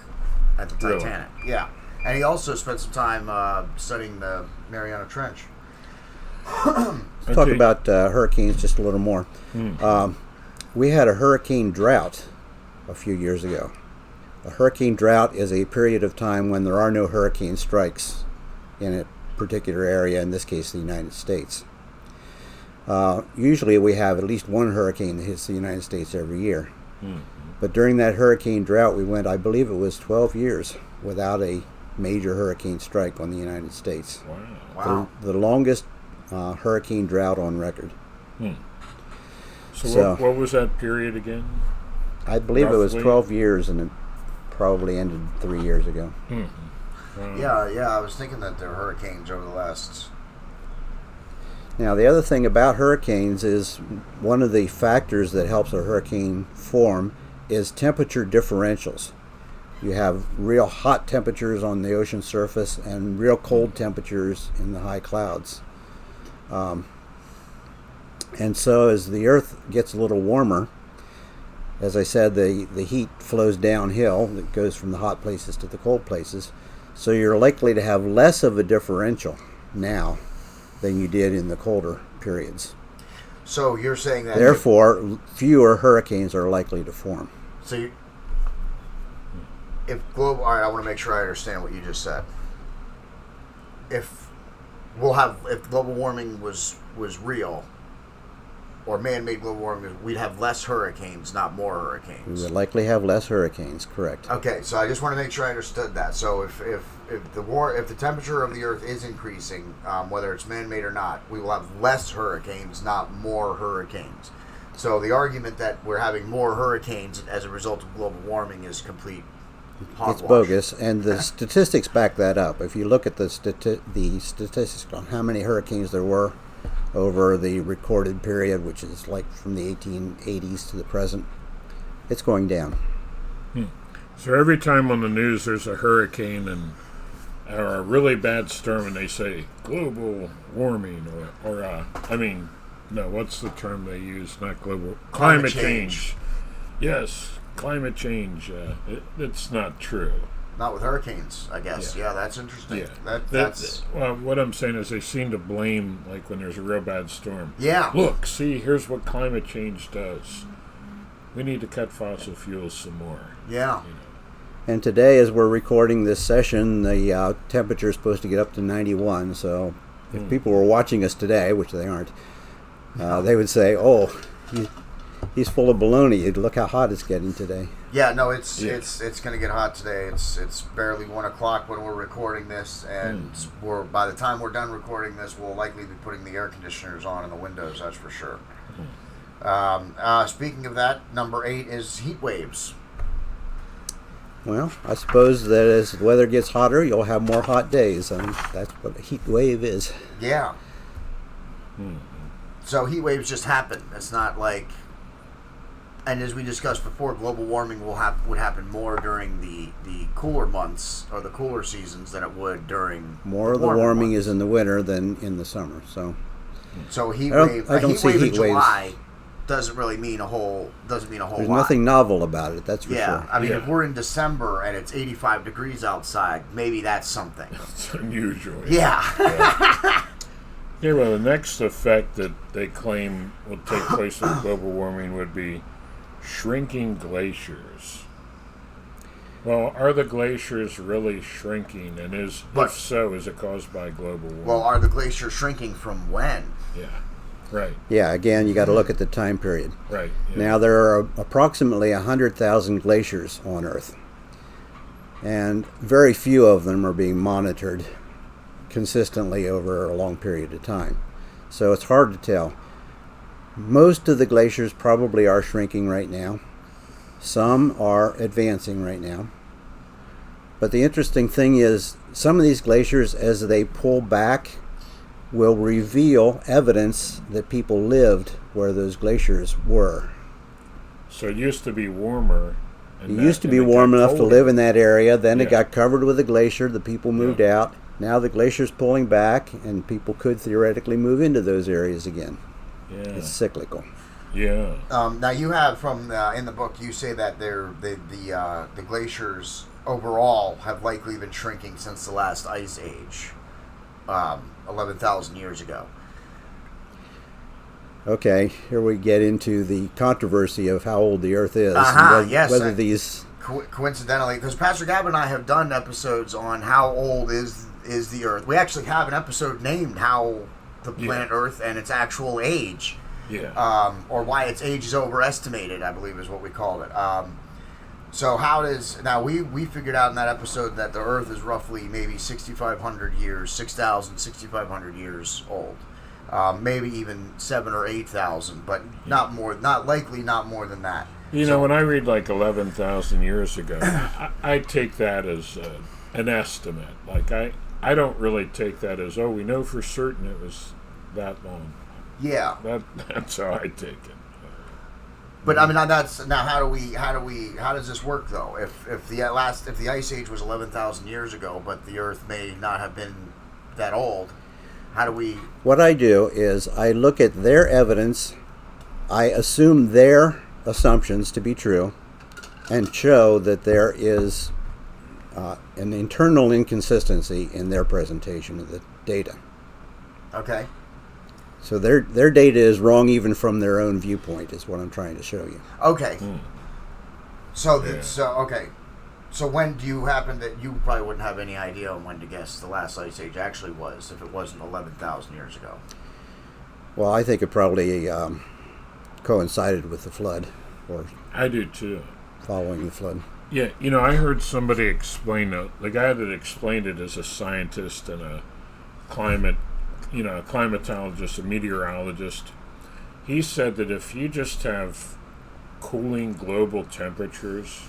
at the Titanic. Really? Yeah. And he also spent some time studying the Mariana Trench. Let's talk about hurricanes just a little more. We had a hurricane drought a few years ago. A hurricane drought is a period of time when there are no hurricane strikes in a particular area, in this case the United States. Usually we have at least one hurricane that hits the United States every year. But during that hurricane drought, we went, I believe it was 12 years without a major hurricane strike on the United States. Wow. The longest hurricane drought on record. So what was that period again? I believe it was 12 years, and it probably ended 3 years ago. Yeah, I was thinking that there were hurricanes over the last... Now, the other thing about hurricanes is one of the factors that helps a hurricane form is temperature differentials. You have real hot temperatures on the ocean surface and real cold temperatures in the high clouds. And so as the Earth gets a little warmer, as I said, the heat flows downhill. It goes from the hot places to the cold places. So you're likely to have less of a differential now than you did in the colder periods. So you're saying that... Therefore, fewer hurricanes are likely to form. So all right, I want to make sure I understand what you just said. If global warming was real, or man-made global warming, we'd have less hurricanes, not more hurricanes. We would likely have less hurricanes, correct. Okay, so I just want to make sure I understood that. So if the temperature of the Earth is increasing, whether it's man-made or not, we will have less hurricanes, not more hurricanes. So the argument that we're having more hurricanes as a result of global warming is complete hogwash. It's bogus, and the statistics back that up. If you look at the statistics on how many hurricanes there were over the recorded period, which is like from the 1880s to the present, it's going down. So every time on the news there's a hurricane or a really bad storm, and they say global warming, what's the term they use? Not global, climate change. Yes, climate change. It's not true. Not with hurricanes, I guess. Yeah, that's interesting. Yeah. That's what I'm saying is they seem to blame, like when there's a real bad storm. Yeah. Look, see, here's what climate change does. We need to cut fossil fuels some more. Yeah. And today, as we're recording this session, the temperature is supposed to get up to 91. So if people were watching us today, which they aren't, they would say, oh, he's full of baloney. Look how hot it's getting today. Yeah, no, it's going to get hot today. It's barely 1 o'clock when we're recording this, and by the time we're done recording this, we'll likely be putting the air conditioners on in the windows. That's for sure. Speaking of that, number 8 is heat waves. Well, I suppose that as the weather gets hotter, you'll have more hot days, and that's what a heat wave is. Yeah. So heat waves just happen. It's not like, and as we discussed before, global warming would happen more during the cooler months or the cooler seasons than it would during more of the warming months. Is in the winter than in the summer. So a heat wave in July doesn't really mean a whole There's lot. There's nothing novel about it, that's for sure. Yeah, I mean, if we're in December and it's 85 degrees outside, maybe that's something. It's unusual. Yeah. Yeah, well, the next effect that they claim will take place with global warming would be shrinking glaciers. Well, are the glaciers really shrinking? And if so, is it caused by global warming? Well, are the glaciers shrinking from when? Yeah. Right. Yeah, again, you got to look at the time period. Right. Yeah. Now, there are approximately 100,000 glaciers on Earth, and very few of them are being monitored consistently over a long period of time. So it's hard to tell. Most of the glaciers probably are shrinking right now. Some are advancing right now. But the interesting thing is, some of these glaciers, as they pull back, will reveal evidence that people lived where those glaciers were. So it used to be warmer. It used to be warm enough to live in that area. Then it got covered with a glacier. The people moved out. Now the glacier's pulling back, and people could theoretically move into those areas again. Yeah. It's cyclical. Yeah. Now you have from in the book, you say that the glaciers overall have likely been shrinking since the last ice age. 11,000 years ago. Okay, here we get into the controversy of how old the Earth is. Whether these coincidentally, because Pastor Gavin and I have done episodes on how old is the Earth. We actually have an episode named "How the Planet Earth and Its Actual Age," or why its age is overestimated, I believe is what we called it. So we figured out in that episode that the Earth is roughly maybe 6,500 years, 6,000, 6,500 years old. Maybe even 7,000 or 8,000, but not more than that. You know, when I read like 11,000 years ago, I take that as an estimate. Like I don't really take that as, we know for certain it was that long. Yeah. That's how I take it. But I mean, how does this work though? If the ice age was 11,000 years ago, but the Earth may not have been that old, how do we? What I do is I look at their evidence, I assume their assumptions to be true, and show that there is an internal inconsistency in their presentation of the data. Okay. So their data is wrong even from their own viewpoint, is what I'm trying to show you. Okay. So when do you happen that you probably wouldn't have any idea on when to guess the last ice age actually was, if it wasn't 11,000 years ago? Well, I think it probably coincided with the flood, or I do too. Following the flood. Yeah, you know, I heard somebody explain it. The guy that explained it is a scientist and a climatologist, a meteorologist. He said that if you just have cooling global temperatures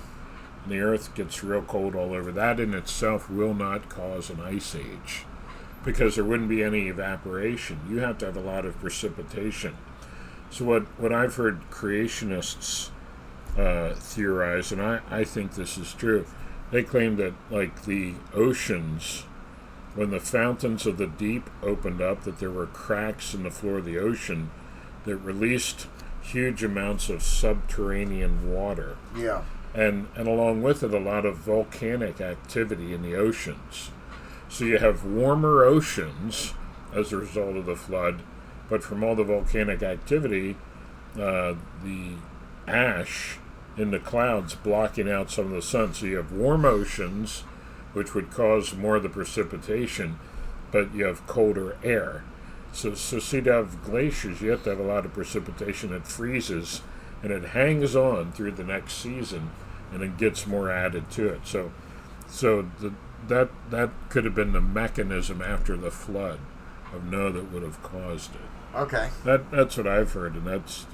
and the Earth gets real cold all over, that in itself will not cause an ice age because there wouldn't be any evaporation. You have to have a lot of precipitation. So what I've heard creationists theorize, and I think this is true, they claim that like the oceans, when the fountains of the deep opened up, that there were cracks in the floor of the ocean that released huge amounts of subterranean water. Yeah. And along with it, a lot of volcanic activity in the oceans. So you have warmer oceans as a result of the flood, but from all the volcanic activity, the ash in the clouds blocking out some of the sun. So you have warm oceans, which would cause more of the precipitation, but you have colder air. So to have glaciers, you have to have a lot of precipitation that freezes, and it hangs on through the next season, and it gets more added to it. That could have been the mechanism after the flood of Noah that would have caused it. Okay. That's what I've heard, and that's,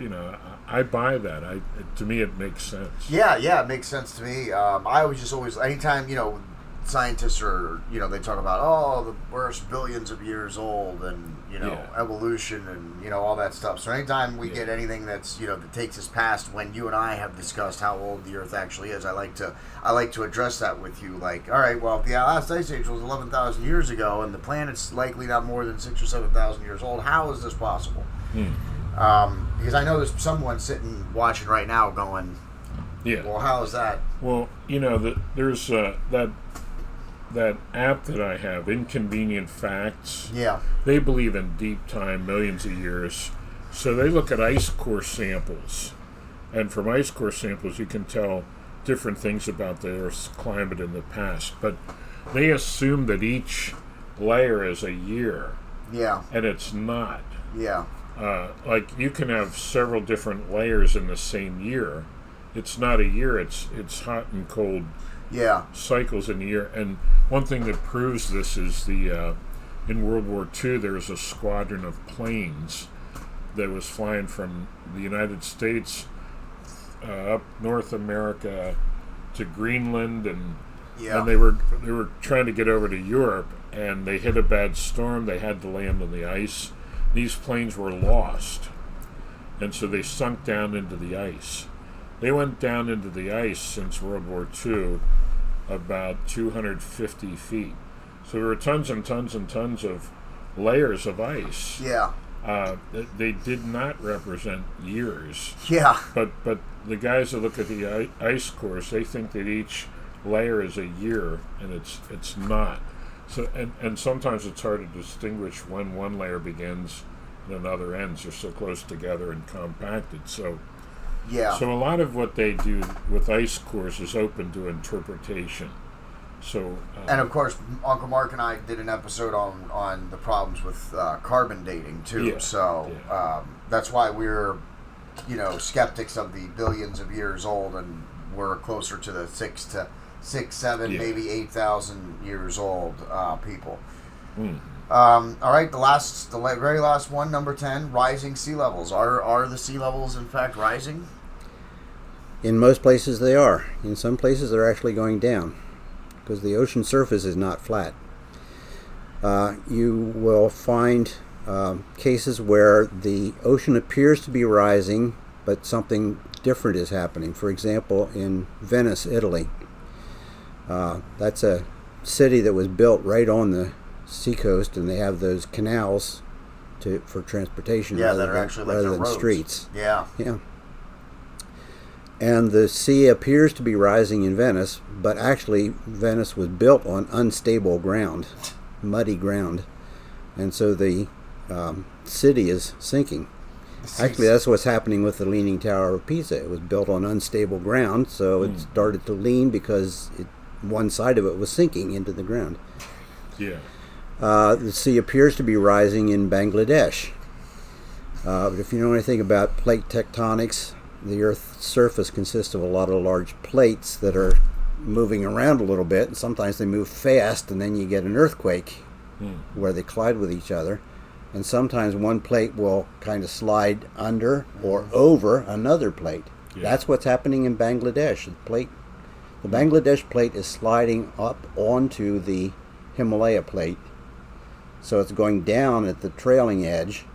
I buy that. To me, it makes sense. Yeah, it makes sense to me. I always, anytime, scientists are, they talk about, the Earth's billions of years old and, evolution and, all that stuff. So anytime we get anything that's, that takes us past when you and I have discussed how old the Earth actually is, I like to address that with you. Like, all right, well, if the last ice age was 11,000 years ago and the planet's likely not more than 6,000 or 7,000 years old, how is this possible? Because I know there's someone sitting watching right now going, well, how is that? Well, there's that app that I have, Inconvenient Facts. Yeah. They believe in deep time, millions of years. So they look at ice core samples. And from ice core samples, you can tell different things about the Earth's climate in the past. But they assume that each layer is a year. Yeah. And it's not. Yeah. Like, you can have several different layers in the same year. It's not a year. It's hot and cold. Yeah. Cycles in a year. And one thing that proves this is in World War II, there was a squadron of planes that was flying from the United States up North America to Greenland, and they were trying to get over to Europe, and they hit a bad storm. They had to land on the ice. These planes were lost, and so they sunk down into the ice. They went down into the ice since World War II about 250 feet. So there were tons and tons and tons of layers of ice. Yeah. They did not represent years. Yeah. But the guys that look at the ice cores, they think that each layer is a year, and it's not. So and sometimes it's hard to distinguish when one layer begins and another ends. They're so close together and compacted. So a lot of what they do with ice cores is open to interpretation. So and of course, Uncle Mark and I did an episode on the problems with carbon dating too. That's why we're skeptics of the billions of years old, and we're closer to the 6, 7, maybe 8,000 years old people. All right, the very last one, number 10, rising sea levels. Are the sea levels in fact rising? In most places they are. In some places they're actually going down, because the ocean surface is not flat. You will find cases where the ocean appears to be rising, but something different is happening. For example, in Venice, Italy. That's a city that was built right on the seacoast, and they have those canals for transportation rather than streets. Yeah. And the sea appears to be rising in Venice, but actually Venice was built on unstable ground, muddy ground, and so the city is sinking. Actually, that's what's happening with the Leaning Tower of Pisa. It was built on unstable ground, so it started to lean because one side of it was sinking into the ground. Yeah. The sea appears to be rising in Bangladesh. But if you know anything about plate tectonics, the Earth's surface consists of a lot of large plates that are moving around a little bit, and sometimes they move fast, and then you get an earthquake where they collide with each other. And sometimes one plate will kind of slide under or over another plate. Yeah. That's what's happening in Bangladesh. The Bangladesh plate is sliding up onto the Himalaya plate, so it's going down at the trailing edge.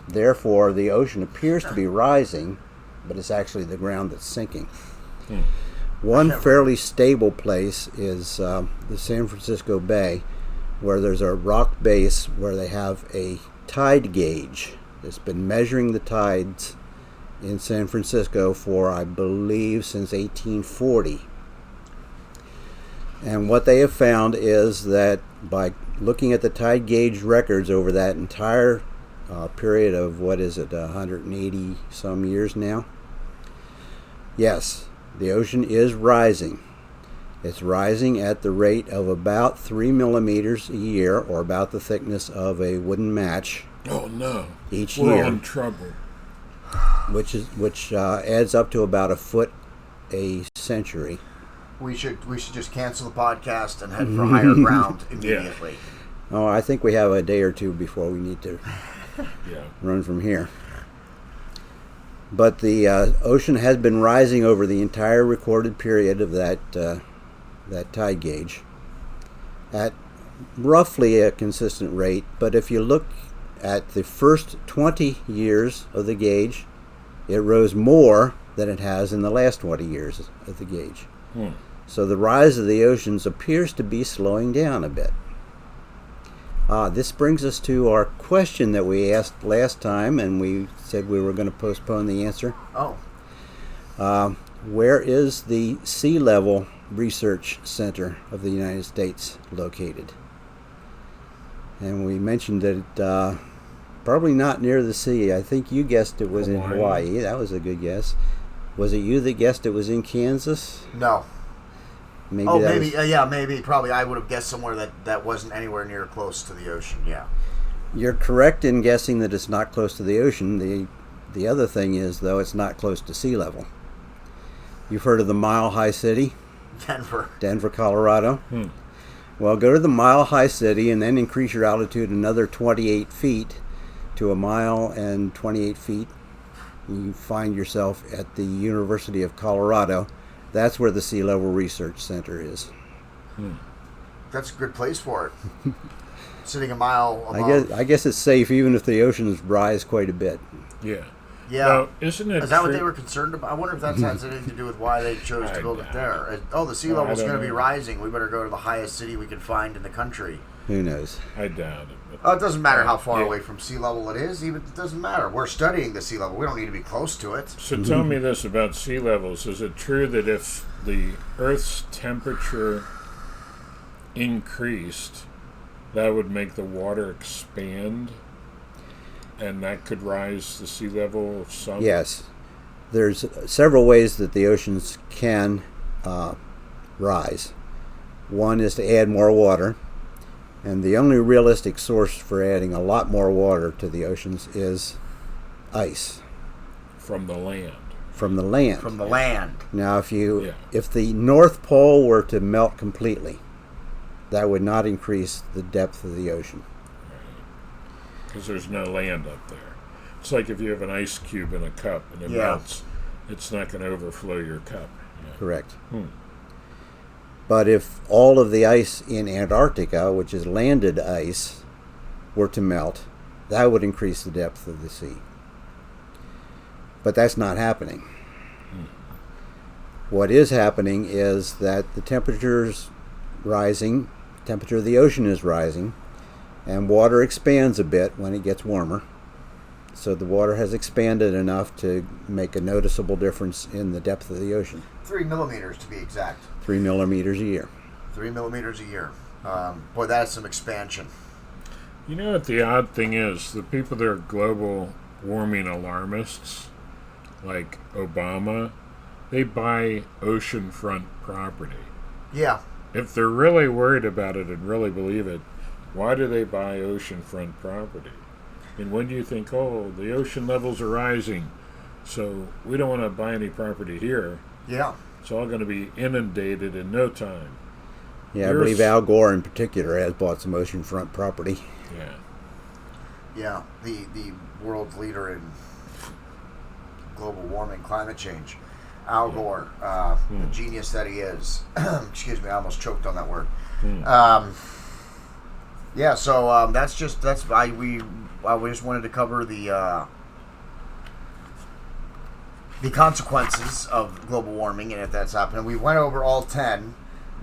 Therefore, the ocean appears to be rising, but it's actually the ground that's sinking. One fairly stable place is the San Francisco Bay, where there's a rock base where they have a tide gauge that's been measuring the tides in San Francisco for, I believe, since 1840. And what they have found is that by looking at the tide gauge records over that entire period of, 180 some years now, yes, the ocean is rising. It's rising at the rate of about 3 millimeters a year, or about the thickness of a wooden match. Oh no! Each We're year, in trouble. which adds up to about a foot a century. We should just cancel the podcast and head for higher ground immediately. Oh, I think we have a day or two before we need to run from here. But the ocean has been rising over the entire recorded period of that tide gauge at roughly a consistent rate. But if you look at the first 20 years of the gauge, it rose more than it has in the last 20 years of the gauge. So the rise of the oceans appears to be slowing down a bit. This brings us to our question that we asked last time, and we said we were going to postpone the answer. Where is the Sea Level Research Center of the United States located? And we mentioned that probably not near the sea. I think you guessed it was in Hawaii. That was a good guess. Was it you that guessed it was in Kansas? No. Maybe. Probably. I would have guessed somewhere that wasn't anywhere near close to the ocean. Yeah. You're correct in guessing that it's not close to the ocean. The other thing is, though, it's not close to sea level. You've heard of the Mile High City? Denver, Colorado. Well, go to the Mile High City and then increase your altitude another 28 feet to a mile and 28 feet. You find yourself at the University of Colorado. That's where the Sea Level Research Center is. That's a good place for it. Sitting a mile above. I guess it's safe even if the oceans rise quite a bit. Yeah. Now, isn't it? Is that what they were concerned about? I wonder if that has anything to do with why they chose to build it there. The sea level's going to be rising. We better go to the highest city we can find in the country. Who knows? I doubt it. It doesn't matter how far away from sea level it is. Even it doesn't matter. We're studying the sea level. We don't need to be close to it. So tell me this about sea levels. Is it true that if the Earth's temperature increased, that would make the water expand? And that could rise the sea level some? Yes. There's several ways that the oceans can rise. One is to add more water. And the only realistic source for adding a lot more water to the oceans is ice. From the land. From the land. Now, if the North Pole were to melt completely, that would not increase the depth of the ocean. Because there's no land up there. It's like if you have an ice cube in a cup and it melts, it's not going to overflow your cup. Correct. But if all of the ice in Antarctica, which is landed ice, were to melt, that would increase the depth of the sea. But that's not happening. What is happening is that the temperature's rising, temperature of the ocean is rising, and water expands a bit when it gets warmer. So the water has expanded enough to make a noticeable difference in the depth of the ocean. 3 millimeters to be exact. 3 millimeters a year. 3 millimeters a year. Boy, that's some expansion. You know what the odd thing is? The people that are global warming alarmists, like Obama, they buy oceanfront property. Yeah. If they're really worried about it and really believe it, why do they buy oceanfront property? And when do you think, the ocean levels are rising, so we don't want to buy any property here. Yeah. It's all going to be inundated in no time. Yeah, I believe Al Gore in particular has bought some oceanfront property. Yeah, the world's leader in global warming, climate change. Al Gore, the genius that he is. Excuse me, I almost choked on that word. We just wanted to cover the consequences of global warming and if that's happening. We went over all 10,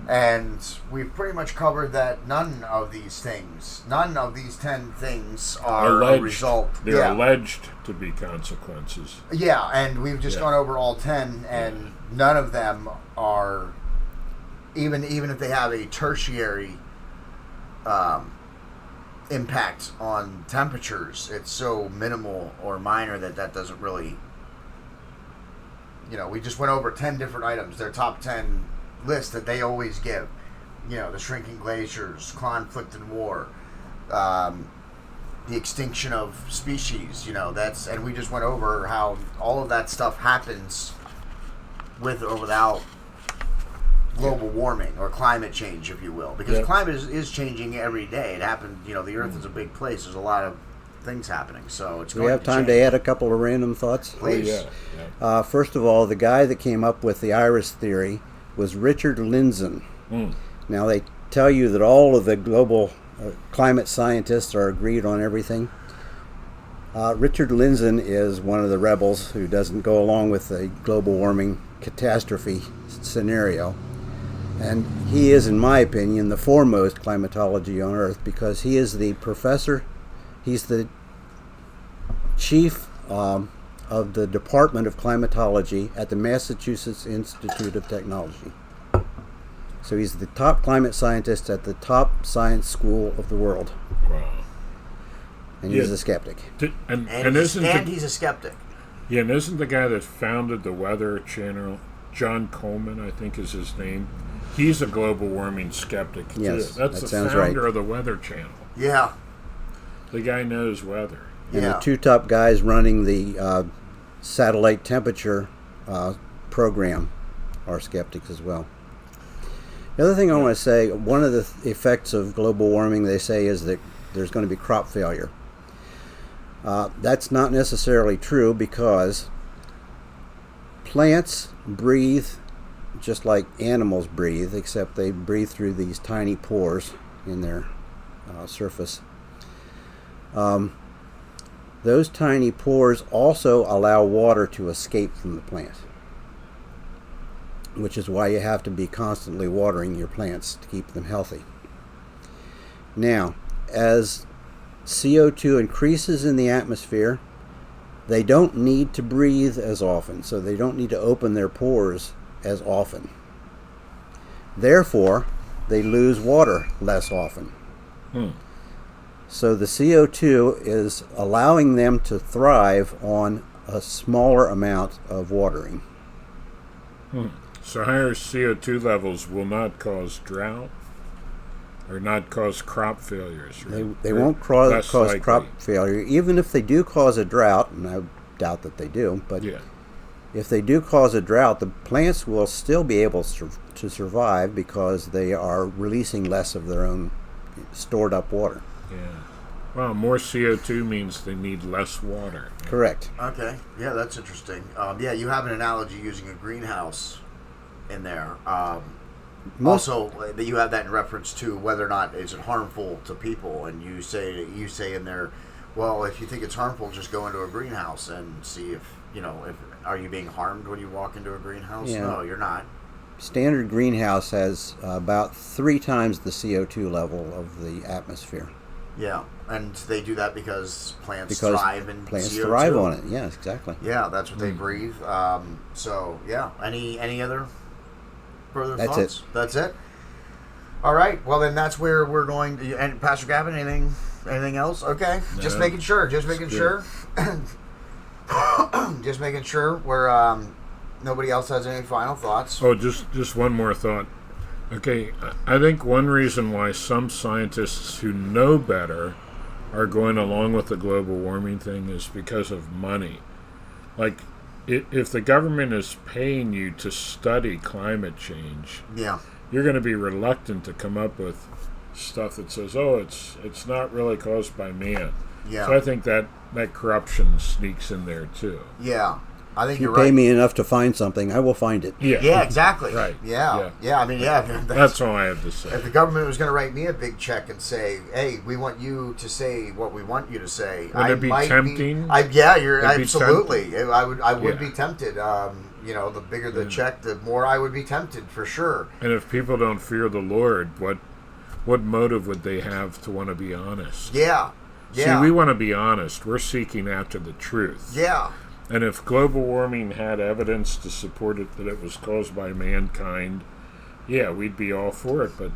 and we've pretty much covered that none of these 10 things are alleged. A result. They're alleged to be consequences. Yeah, and we've just gone over all 10, and none of them are, even if they have a tertiary impact on temperatures, it's so minimal or minor that doesn't really, we just went over 10 different items, their top 10 list that they always give, the shrinking glaciers, conflict and war, the extinction of species, and we just went over how all of that stuff happens with or without global warming or climate change, if you will, because climate is changing every day. It happened. The Earth is a big place. There's a lot of things happening, so it's going to change. We have time to add a couple of random thoughts? Please. First of all, the guy that came up with the iris theory was Richard Lindzen. Now, they tell you that all of the global climate scientists are agreed on everything. Richard Lindzen is one of the rebels who doesn't go along with the global warming catastrophe scenario. And he is, in my opinion, the foremost climatology on Earth, because he is the professor. He's the chief of the Department of Climatology at the Massachusetts Institute of Technology. So he's the top climate scientist at the top science school of the world. Wow. And he's a skeptic. And he's a skeptic. Yeah, and isn't the guy that founded the Weather Channel, John Coleman, I think is his name, he's a global warming skeptic, too. Yes, That's that the sounds founder right. of the Weather Channel. Yeah. The guy knows weather. And the two top guys running the satellite temperature program are skeptics as well. The other thing I want to say, one of the effects of global warming, they say, is that there's going to be crop failure. That's not necessarily true, because plants breathe just like animals breathe, except they breathe through these tiny pores in their surface. Those tiny pores also allow water to escape from the plant, which is why you have to be constantly watering your plants to keep them healthy. Now, as CO2 increases in the atmosphere, they don't need to breathe as often, so they don't need to open their pores as often. Therefore, they lose water less often. So the CO2 is allowing them to thrive on a smaller amount of watering. So higher CO2 levels will not cause drought or not cause crop failures, right? They won't cause crop failure. Even if they do cause a drought, and I doubt that they do, but if they do cause a drought, the plants will still be able to survive, because they are releasing less of their own stored up water. Well, more CO2 means they need less water. Correct. Okay. Yeah, that's interesting. You have an analogy using a greenhouse in there. Also, that you have that in reference to whether or not is it harmful to people, and you say in there, well, if you think it's harmful, just go into a greenhouse and see if are you being harmed when you walk into a greenhouse? Yeah. No, you're not. Standard greenhouse has about 3 times the CO2 level of the atmosphere. Yeah, and they do that because plants thrive in plants CO2. thrive on it. Yes, exactly. Yeah, that's what they breathe. Any other further That's thoughts? it. That's it. All right. Well, then that's where we're going. And Pastor Gavin, anything else? Okay, No. just making sure. Just making sure. Just making sure. Where nobody else has any final thoughts. Oh, just one more thought. Okay, I think one reason why some scientists who know better are going along with the global warming thing is because of money. Like, if the government is paying you to study climate change, you're going to be reluctant to come up with stuff that says, oh, it's not really caused by man. Yeah. So I think that corruption sneaks in there too. Yeah. I think if you you're pay right. me enough to find something, I will find it. Yeah, exactly. Right. Yeah. I mean, That's all I have to say. If the government was going to write me a big check and say, "Hey, we want you to say what we want you to say," would it be tempting? You're It'd be absolutely. I would be tempted. The bigger the check, the more I would be tempted for sure. And if people don't fear the Lord, what motive would they have to want to be honest? Yeah. See, we want to be honest. We're seeking after the truth. Yeah. And if global warming had evidence to support it that it was caused by mankind, we'd be all for it. But,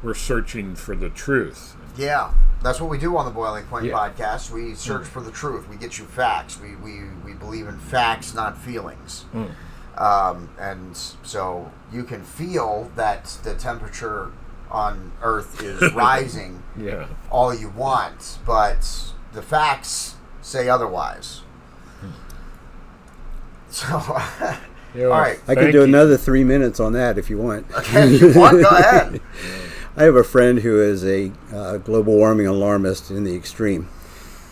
we're searching for the truth. Yeah, that's what we do on the Boiling Point podcast. We search for the truth. We get you facts. We believe in facts, not feelings. And so you can feel that the temperature on Earth is rising all you want, but the facts say otherwise. So, all right. I could do another 3 minutes on that if you want. Okay, if you want, go ahead. I have a friend who is a global warming alarmist in the extreme.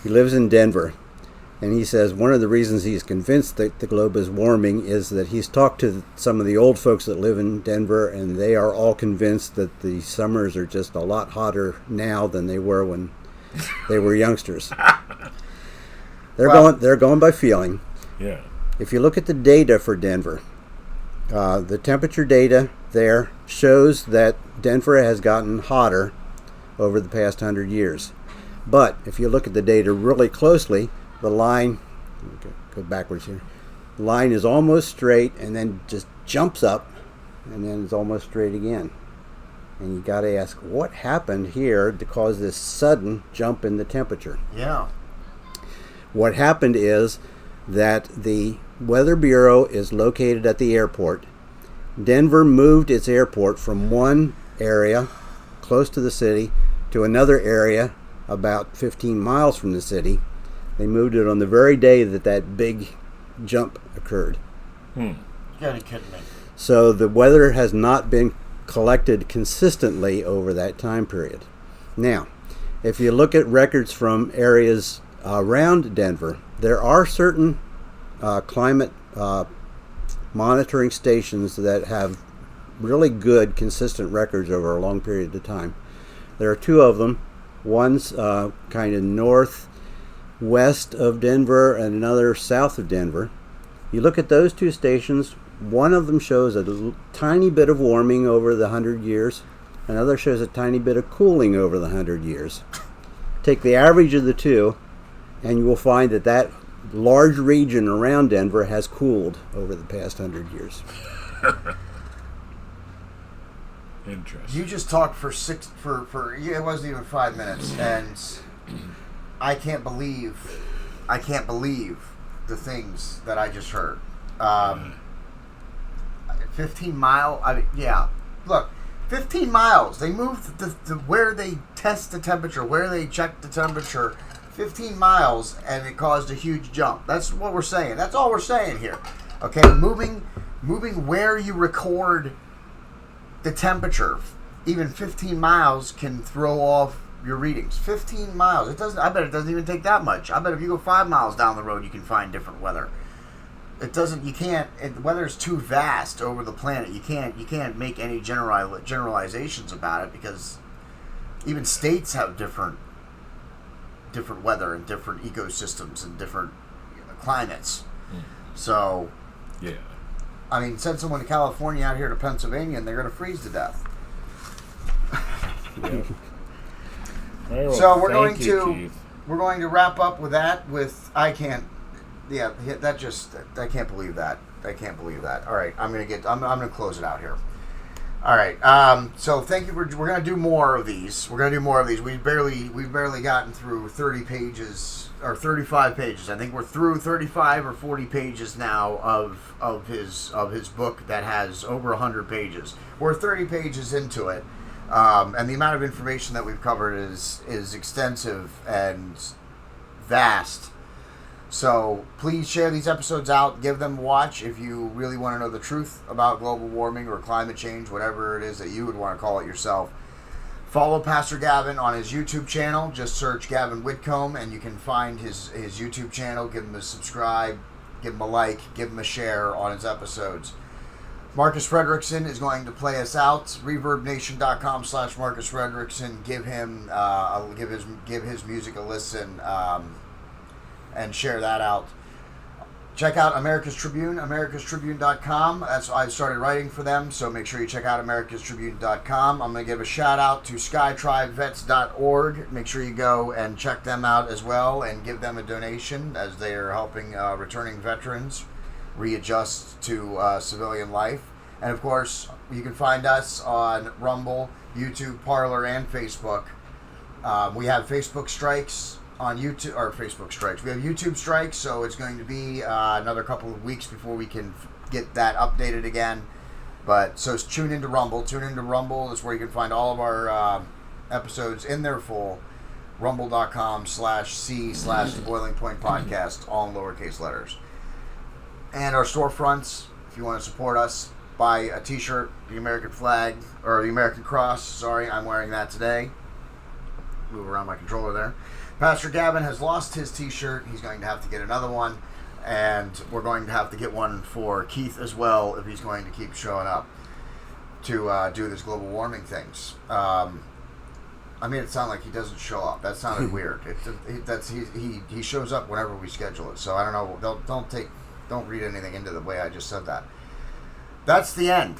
He lives in Denver, and he says one of the reasons he's convinced that the globe is warming is that he's talked to some of the old folks that live in Denver, and they are all convinced that the summers are just a lot hotter now than they were when they were youngsters. They're going by feeling. Yeah. If you look at the data for Denver, the temperature data there shows that Denver has gotten hotter over the past 100 years. But if you look at the data really closely, the line, go backwards here, the line is almost straight and then just jumps up and then it's almost straight again. And you got to ask, what happened here to cause this sudden jump in the temperature? Yeah. What happened is that the Weather Bureau is located at the airport. Denver moved its airport from one area close to the city to another area about 15 miles from the city. They moved it on the very day that big jump occurred. You gotta be kidding me. So the weather has not been collected consistently over that time period. Now, if you look at records from areas around Denver, there are certain climate monitoring stations that have really good, consistent records over a long period of time. There are two of them. One's kind of northwest of Denver and another south of Denver. You look at those two stations, one of them shows a tiny bit of warming over the 100 years. Another shows a tiny bit of cooling over the 100 years. Take the average of the two, and you will find that large region around Denver has cooled over the past 100 years. Interesting. You just talked for it wasn't even 5 minutes, and I can't believe the things that I just heard. 15 mile. Look, 15 miles. They moved the where they test the temperature, where they check the temperature. 15 miles, and it caused a huge jump. That's what we're saying. That's all we're saying here. Okay, moving where you record the temperature, even 15 miles can throw off your readings. 15 miles. I bet it doesn't even take that much. I bet if you go 5 miles down the road, you can find different weather. The weather is too vast over the planet. You can't make any generalizations about it, because even states have different weather and different ecosystems and different climates. So, yeah. I mean, send someone to California out here to Pennsylvania, and they're going to freeze to death. Well, so we're going to wrap up with that. I can't believe that. I can't believe that. All right, I'm gonna close it out here. All right. So thank you. We're going to do more of these. We've barely gotten through 30 pages or 35 pages. I think we're through 35 or 40 pages now of his book that has over 100 pages. We're 30 pages into it, and the amount of information that we've covered is extensive and vast. So please share these episodes out, give them a watch if you really want to know the truth about global warming or climate change, whatever it is that you would want to call it yourself. Follow Pastor Gavin on his YouTube channel. Just search Gavin Whitcomb and you can find his YouTube channel. Give him a subscribe, give him a like, give him a share on his episodes. Marcus Frederiksen is going to play us out. ReverbNation.com/Marcus Frederiksen. Give his music a listen. And share that out. Check out America's Tribune, americastribune.com. I started writing for them, so make sure you check out americastribune.com. I'm going to give a shout out to skytribevets.org. Make sure you go and check them out as well and give them a donation, as they are helping returning veterans readjust to civilian life. And of course, you can find us on Rumble, YouTube, Parler, and Facebook. We have Facebook strikes on YouTube, or Facebook strikes. We have YouTube strikes, so it's going to be another couple of weeks before we can get that updated again. But so tune into Rumble. Tune into Rumble is where you can find all of our episodes in their full. Rumble.com/C/The Boiling Point Podcast, all in lowercase letters. And our storefronts, if you want to support us, buy a t-shirt, the American flag, or the American cross. Sorry, I'm wearing that today. Move around my controller there. Pastor Gavin has lost his t-shirt. He's going to have to get another one. And we're going to have to get one for Keith as well if he's going to keep showing up to do this global warming things. I made it sound like he doesn't show up. That sounded weird. He shows up whenever we schedule it. So I don't know. Don't read anything into the way I just said that. That's the end